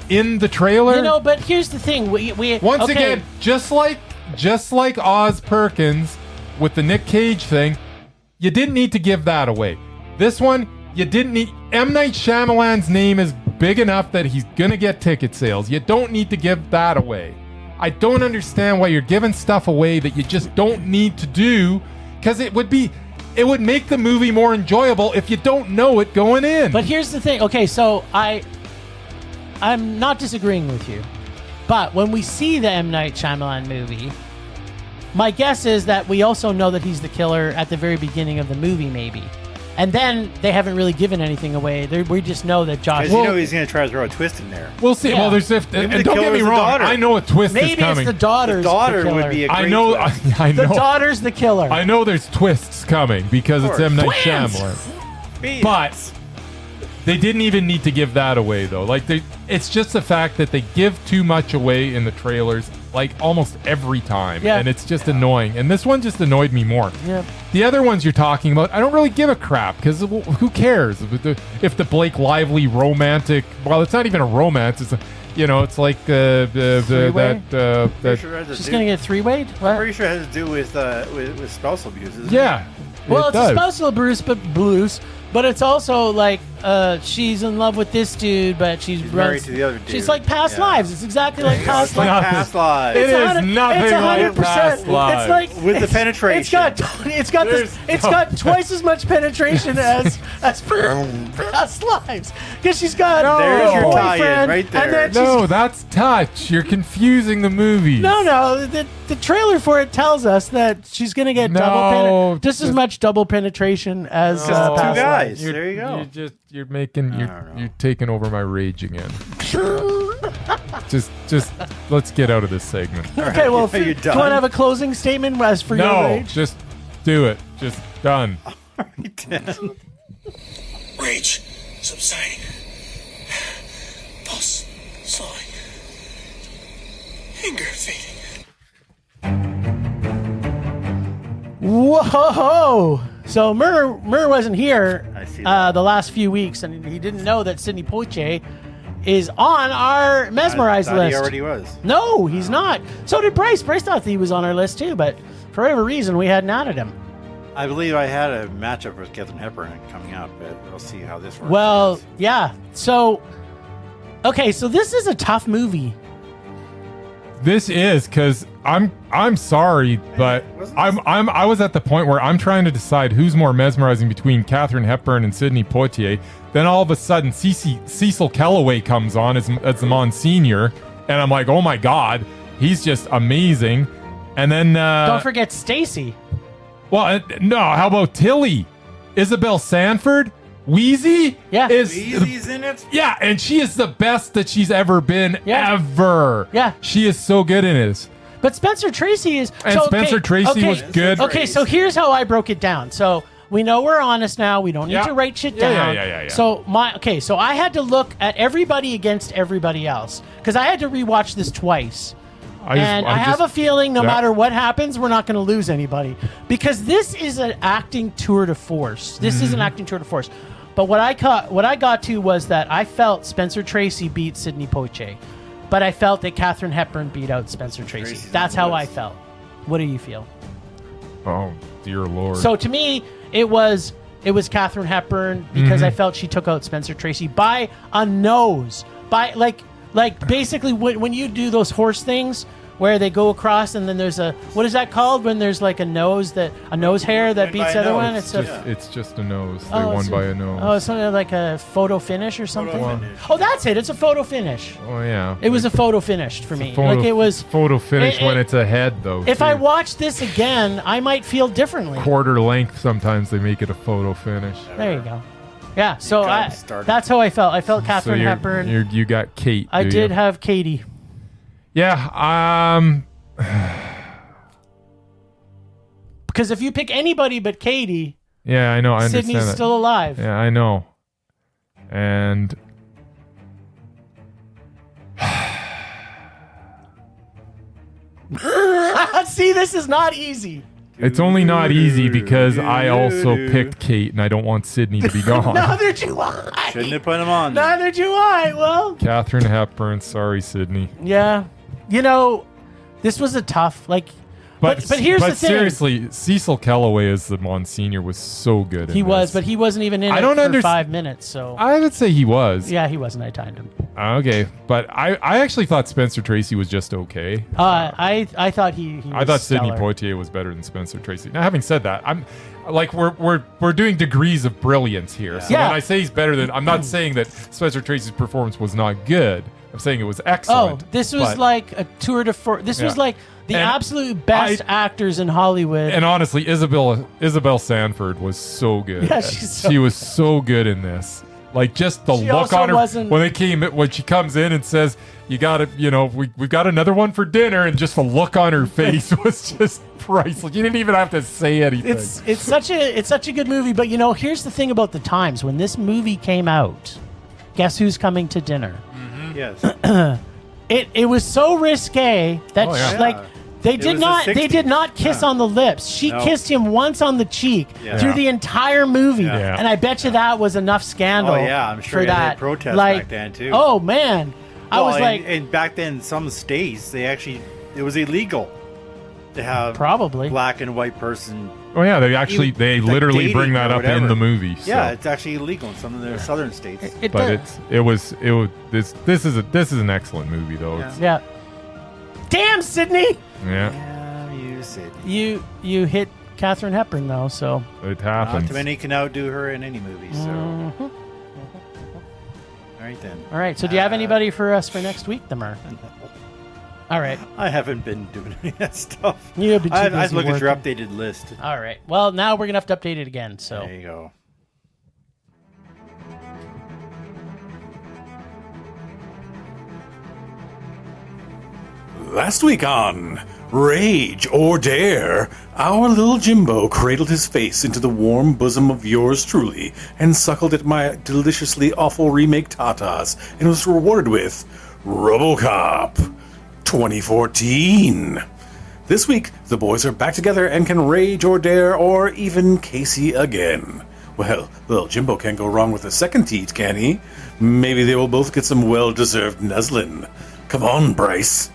in the trailer? You know, but here's the thing. We Once okay. again, just like Oz Perkins with the Nic Cage thing, you didn't need to give that away. This one, you didn't need. M. Night Shyamalan's name is big enough that he's gonna get ticket sales. You don't need to give that away. I don't understand why you're giving stuff away that you just don't need to do, because it would make the movie more enjoyable if you don't know it going in. But here's the thing. Okay, so I'm not disagreeing with you, but when we see the M. Night Shyamalan movie, my guess is that we also know that he's the killer at the very beginning of the movie, maybe. And then they haven't really given anything away. We just know that Josh. Because you know he's going to try to throw a twist in there. We'll see. Yeah. Well, there's and the don't get killer's me the wrong. daughter. I know a twist is Maybe coming. it's the daughter's The daughter the killer. would be a great I know. twist. I know. The daughter's the killer. I know there's twists coming because it's course. M. Night Twins! Shyamalan. But they didn't even need to give that away, though. Like, it's just the fact that they give too much away in the trailers, like almost every time, Yeah. and it's just annoying. And this one just annoyed me more. Yeah. The other ones you're talking about, I don't really give a crap because who cares if the Blake Lively romantic? Well, it's not even a romance. It's it's like Three-way? Pretty sure it has to She's do- gonna get three-wayed? What? Pretty sure it has to do with spousal abuse. Isn't it? yeah. Well, it it's does. a spousal abuse, but it's also like she's in love with this dude, but she's married to the other dude. She's like past Yeah. lives. It's exactly like past It's like lives. past lives. It is 100 nothing it's like 100%. past lives. It's like With the it's- penetration. It's got twice as much penetration as past lives because she's got There's a your boyfriend, tie-in right there. And then she's, No, that's touch. You're confusing the movie. no. The trailer for it tells us that she's gonna get No, just as much double penetration as Just two past guys. lives. There you go. You're taking over my rage again. just let's get out of this segment. Okay, well, Are you do you done? want to have a closing statement as for your No, rage? just do it. Just done. Rage subsiding. Pulse slowing. Anger fading. Whoa! So Mur wasn't here I see that. the last few weeks, and he didn't know that Sidney Poitier is on our Mesmerized I thought list. He already was. No, he's not. So did Bryce. Bryce thought that he was on our list too, but for whatever reason, we hadn't added him. I believe I had a matchup with Katharine Hepburn coming up, but we'll see how this works. Well, yeah. So, okay, so this is a tough movie. This is because I'm sorry, but Wasn't I was at the point where I'm trying to decide who's more mesmerizing between Katharine Hepburn and Sidney Poitier. Then all of a sudden, Cecil Kellaway comes on as the Monsignor, and I'm like, oh my god, he's just amazing. And then Don't forget Stacy. well, no, how about Tilly, Isabel Sanford, Wheezy? Yeah. Easy's in it. Yeah, and she is the best that she's ever been, Yeah. ever. Yeah. She is so good in it. But Spencer Tracy is. And Spencer Tracy was good. Okay, so here's how I broke it down. So we know we're honest now. We don't need Yeah. to write shit Yeah, down. yeah. So so I had to look at everybody against everybody else because I had to rewatch this twice. I have a feeling no matter what happens, we're not going to lose anybody because this is an acting tour de force. This is an acting tour de force. But what I got to was that I felt Spencer Tracy beat Sidney Poitier, but I felt that Katharine Hepburn beat out Spencer Tracy. Tracy's That's on the how I list. felt. What do you feel? Oh, dear Lord. So to me, it was Katharine Hepburn because I felt she took out Spencer Tracy by a nose, by like basically when you do those horse things where they go across and then there's a what is that called when there's like a nose hair that Win beats by the a other nose. one. It's a it's just a nose. They oh, won it's by a nose. Oh, it's something like a photo finish or something. Photo finish. Oh, that's it. It's a photo finish. Oh, yeah. It was a photo finish for me. Photo, Like it was. photo finish it- when it's a head, though. If too. I watch this again, I might feel differently. quarter length, sometimes they make it a photo finish. There you go. Yeah, so got 'em started. that's how I felt. I felt Katharine so Hepburn. you got Kate. I do did you? have Katie. Yeah. Because if you pick anybody but Katie, Yeah, I know. I understand Sydney's that. still alive. Yeah, I know. And See, this is not easy. it's only not easy because I also picked Kate, and I don't want Sydney to be gone. Neither do I. Shouldn't have put him on. Neither do I. Well, Katharine Hepburn. Sorry, Sydney. yeah. You know, this was a tough, like, but here's the thing. Seriously, Cecil Kellaway as the Monsignor was so good. He in was, this. but he wasn't even in I it don't for underst- 5 minutes, so. I would say he was. Yeah, he wasn't. I timed him. Okay, but I actually thought Spencer Tracy was just okay. I thought he was I thought Sidney stellar. Poitier was better than Spencer Tracy. Now, having said that, I'm like we're doing degrees of brilliance here. So Yeah. when I say he's better than, I'm not saying that Spencer Tracy's performance was not good. I'm saying it was excellent. Oh, this was but- like a tour de force. This was Yeah. like the And absolute best actors in Hollywood. And honestly, Isabel Sanford was so good. Yeah, she's she was so good in this. Like just the She look also on her wasn't- when she comes in and says, "You got to, we've got another one for dinner," and just the look on her face was just priceless. You didn't even have to say anything. it's such a good movie. But here's the thing about the times when this movie came out. Guess who's coming to dinner? Yes. It was so risque that Oh, yeah. she- like they It did was not the they did 60s. not kiss Yeah. on the lips. She No. kissed him once on the cheek Yeah. through Yeah. the entire movie, Yeah. and I bet you that was enough scandal. Oh, yeah, I'm sure for he had that protests like, back then, too. Oh man, I was and, like, and back then, some states it was illegal to have probably. black and white person. Oh yeah, they like literally dating bring that or up in whatever. the movie. So. Yeah, it's actually illegal in some of the southern states. It but does. this is an excellent movie though. Yeah. It's- Yeah. Damn, Sydney, yeah, Yeah, you said. you hit Katharine Hepburn though, so it Not happens. too many can outdo her in any movie. So, all right then. all right. So do you have anybody for us for next week, the Mur? All right. I haven't been doing any of that stuff. You have been too I busy look at your working. updated list. All right. Well, now we're gonna have to update it again. So. There you go. Last week on Rage or Dare, our little Jimbo cradled his face into the warm bosom of yours truly and suckled at my deliciously awful remake tatas and was rewarded with Robocop 2014. This week, the boys are back together and can rage or dare or even Casey again. Well, little Jimbo can't go wrong with a second teat, can he? Maybe they will both get some well-deserved nuzzling. Come on, Bryce.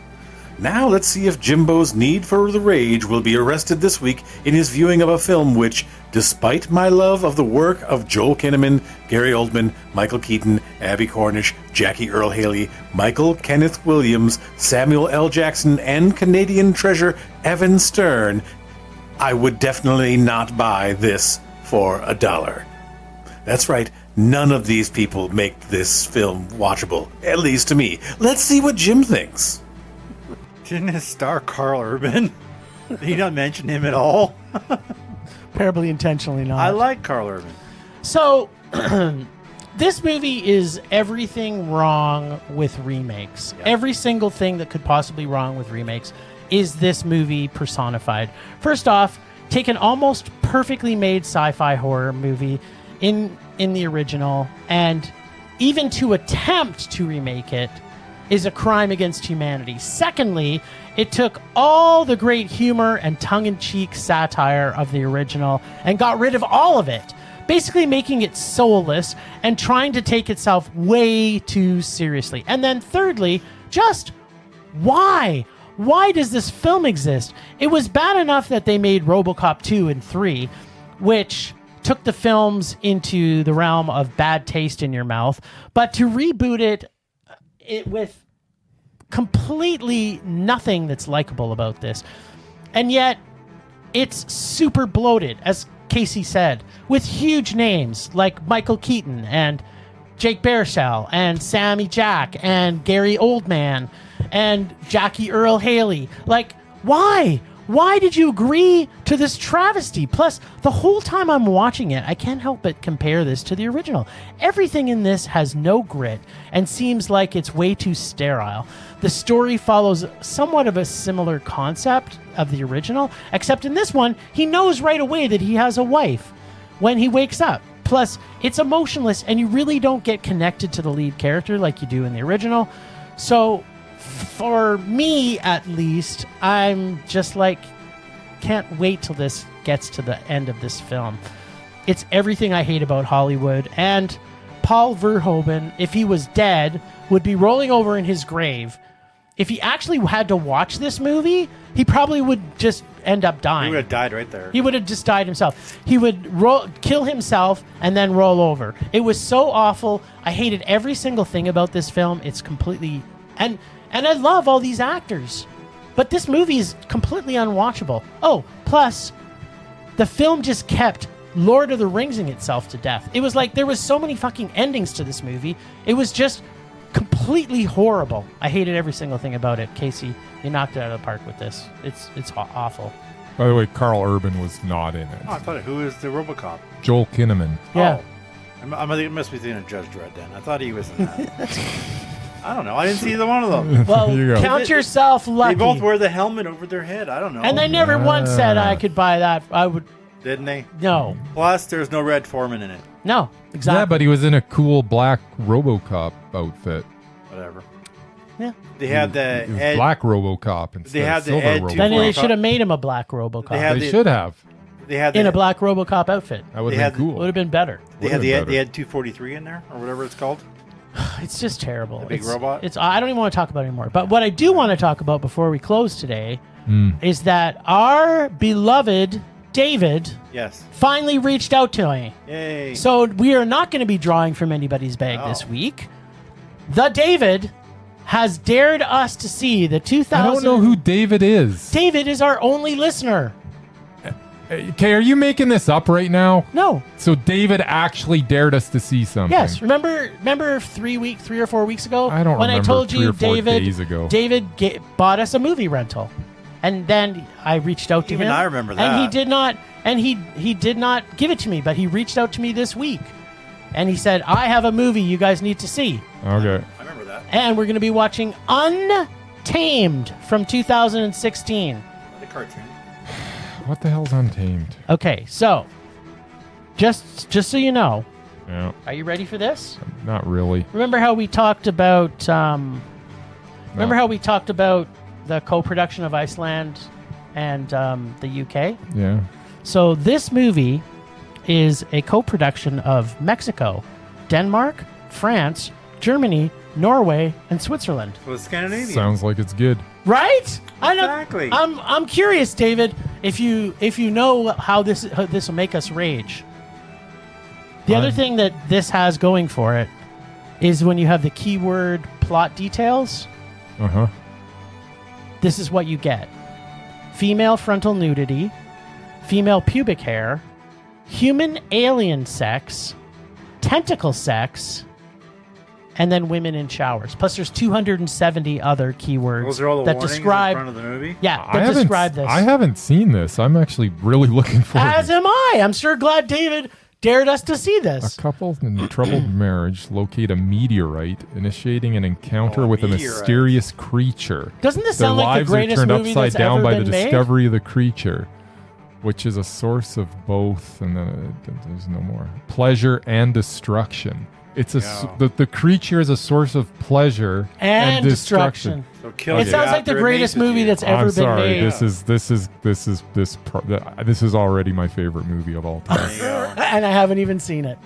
Now let's see if Jimbo's need for the rage will be arrested this week in his viewing of a film which, despite my love of the work of Joel Kinnaman, Gary Oldman, Michael Keaton, Abby Cornish, Jackie Earle Haley, Michael Kenneth Williams, Samuel L. Jackson, and Canadian treasure Evan Stern, I would definitely not buy this for $1. That's right, none of these people make this film watchable, at least to me. Let's see what Jim thinks. Didn't it star Carl Urban? Did he not mention him at all? Probably intentionally not. I like Carl Urban. So, this movie is everything wrong with remakes. Yeah. Every single thing that could possibly wrong with remakes is this movie personified. First off, take an almost perfectly made sci-fi horror movie in the original, and even to attempt to remake it is a crime against humanity. Secondly, it took all the great humor and tongue-in-cheek satire of the original and got rid of all of it, basically making it soulless and trying to take itself way too seriously. And then thirdly, just why? Why does this film exist? It was bad enough that they made Robocop 2 and 3, which took the films into the realm of bad taste in your mouth, but to reboot it with completely nothing that's likable about this. And yet, it's super bloated, as Casey said, with huge names like Michael Keaton and Jake Baruchel and Sammy Jack and Gary Oldman and Jackie Earle Haley. Like, why? Why did you agree to this travesty? Plus, the whole time I'm watching it, I can't help but compare this to the original. Everything in this has no grit and seems like it's way too sterile. The story follows somewhat of a similar concept of the original, except in this one, he knows right away that he has a wife when he wakes up. Plus, it's emotionless and you really don't get connected to the lead character like you do in the original. So, for me, at least, I'm just like, can't wait till this gets to the end of this film. It's everything I hate about Hollywood. And Paul Verhoeven, if he was dead, would be rolling over in his grave. If he actually had to watch this movie, he probably would just end up dying. He would have died right there. He would have just died himself. He would kill himself and then roll over. It was so awful. I hated every single thing about this film. It's completely... And I love all these actors. But this movie is completely unwatchable. Oh, plus, the film just kept Lord of the Ringsing itself to death. It was like there was so many fucking endings to this movie. It was just completely horrible. I hated every single thing about it. Casey, you knocked it out of the park with this. It's awful. By the way, Carl Urban was not in it. Oh, I thought, who is the Robocop? Joel Kinnaman. Yeah. Oh. I must be thinking of Judge Dredd then. I thought he was in that. I don't know. I didn't see either one of them. Well, You go. count yourself lucky. They both wear the helmet over their head. I don't know. And they never once said I could buy that. I would. Didn't they? No. Plus, there's no Red Foreman in it. No. Exactly. Yeah, but he was in a cool black Robocop outfit. Whatever. Yeah. They had the It was Ed. black Robocop instead They had of the silver Ed Robocop. Then they Robocop. should have made him a black Robocop. They had They the- should have. They had in the, a black Robocop outfit. That would They have had- been Would cool. have been better. They had Would've been they better. had 243 in there or whatever it's called. It's just terrible. big It's- robot? I don't even want to talk about it anymore. But what I do want to talk about before we close today is that our beloved David Yes. finally reached out to me. Yay. So we are not going to be drawing from anybody's bag Oh. this week. The David has dared us to see the 2000. I don't know who David is. David is our only listener. Okay, are you making this up right now? No. So David actually dared us to see something. Yes. Remember 3 or 4 weeks ago? I don't when I remember told 3 you or 4 David days ago. David bought us a movie rental, and then I reached out to Even him. I remember And he that. did not. And he did not give it to me, but he reached out to me this week, and he said, "I have a movie you guys need to see." Okay. I remember that. And we're going to be watching Untamed from 2016. The cartoon. What the hell's Untamed? Okay, so just so you know, Yeah, are you ready for this? not really. Remember how we talked about remember how we talked about the co-production of Iceland and the UK? Yeah. So this movie is a co-production of Mexico, Denmark, France, Germany, Norway, and Switzerland. Well, it's Scandinavian. Sounds like it's good. Right? I know. Exactly. I'm curious, David, if you know how this will make us rage. The other thing that this has going for it is when you have the keyword plot details, Uh-huh. this is what you get. Female frontal nudity, female pubic hair, human alien sex, tentacle sex, and then women in showers. Plus there's 270 other keywords Those are all the that warnings describe in front of the movie. that describe this. I haven't seen this. I'm actually really looking forward As to it. am I. I'm sure glad David dared us to see A this. couple in a troubled marriage locate a meteorite, initiating an encounter Oh, a with a meteorite. mysterious creature. Doesn't this Their sound like the lives are greatest turned movie upside that's down ever by been the made? discovery of the creature, which is a source of both, and then there's no more pleasure and destruction. It's the creature is a source of pleasure And destruction. So kill It you sounds like the after it greatest mazes movie you. that's ever I'm been sorry. made. This is already my favorite movie of all time. There you go. And I haven't even seen it.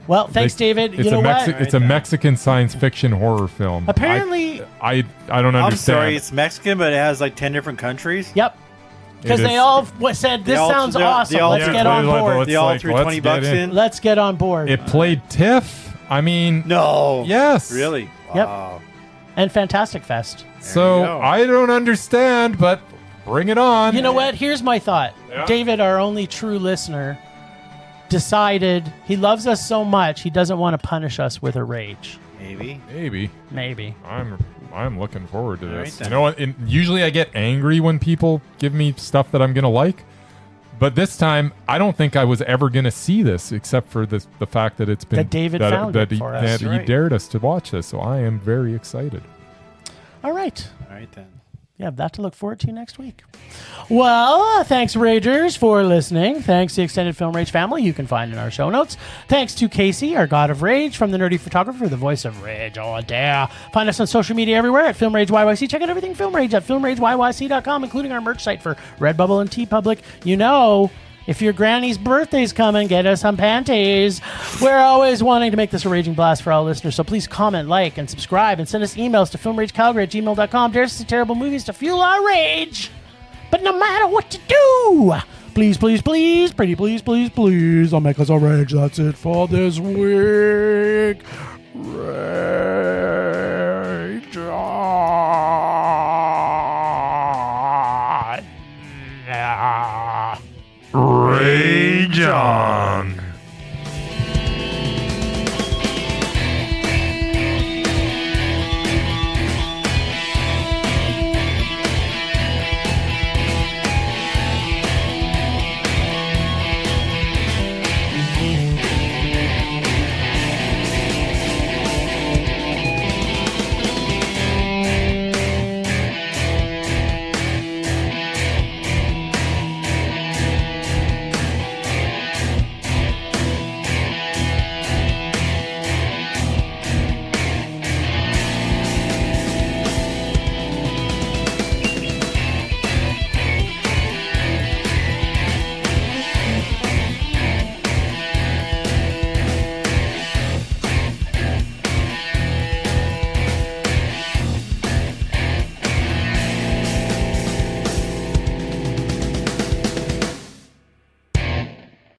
Well, thanks, David. It's You know what? It's a Mexican science fiction horror film. Apparently, I don't understand. I'm sorry, it's Mexican, but it has like 10 different countries. yep. Because It they is- all said, this all- sounds they all- awesome. they all- Let's Yeah, get on board. They all like, threw let's 20 get bucks in. Let's get on board. It played TIFF. I mean, No. yes. Really? Yep. Wow. And Fantastic Fest. There you So go. I don't understand, but bring it on. You know what? Here's my thought. Yeah. David, our only true listener, decided he loves us so much he doesn't want to punish us with a rage. Maybe. Maybe. I'm looking forward to All this. right, You know what? Usually I get angry when people give me stuff that I'm gonna like, but this time I don't think I was ever gonna see this, except for the fact that it's been That David found it for us. that That's he right. dared us to watch this. So I am very excited. All right. All right, then. Yeah, that to look forward to next week. Well, thanks, Ragers, for listening. Thanks to the Extended Film Rage family you can find in our show notes. Thanks to Casey, our god of rage, from the nerdy photographer, the voice of Rage or Dare. Find us on social media everywhere at Film Rage YYC. Check out everything Film Rage at filmrageyyc.com, including our merch site for Redbubble and TeePublic. You know, if your granny's birthday's coming, get us some panties. We're always wanting to make this a raging blast for all listeners, so please comment, like, and subscribe, and send us emails to filmragecalgary@gmail.com. Dare us to see terrible movies to fuel our rage. But no matter what to do, please, please, please, pretty please, please, please, don't make us a rage. That's it for this week. Rage.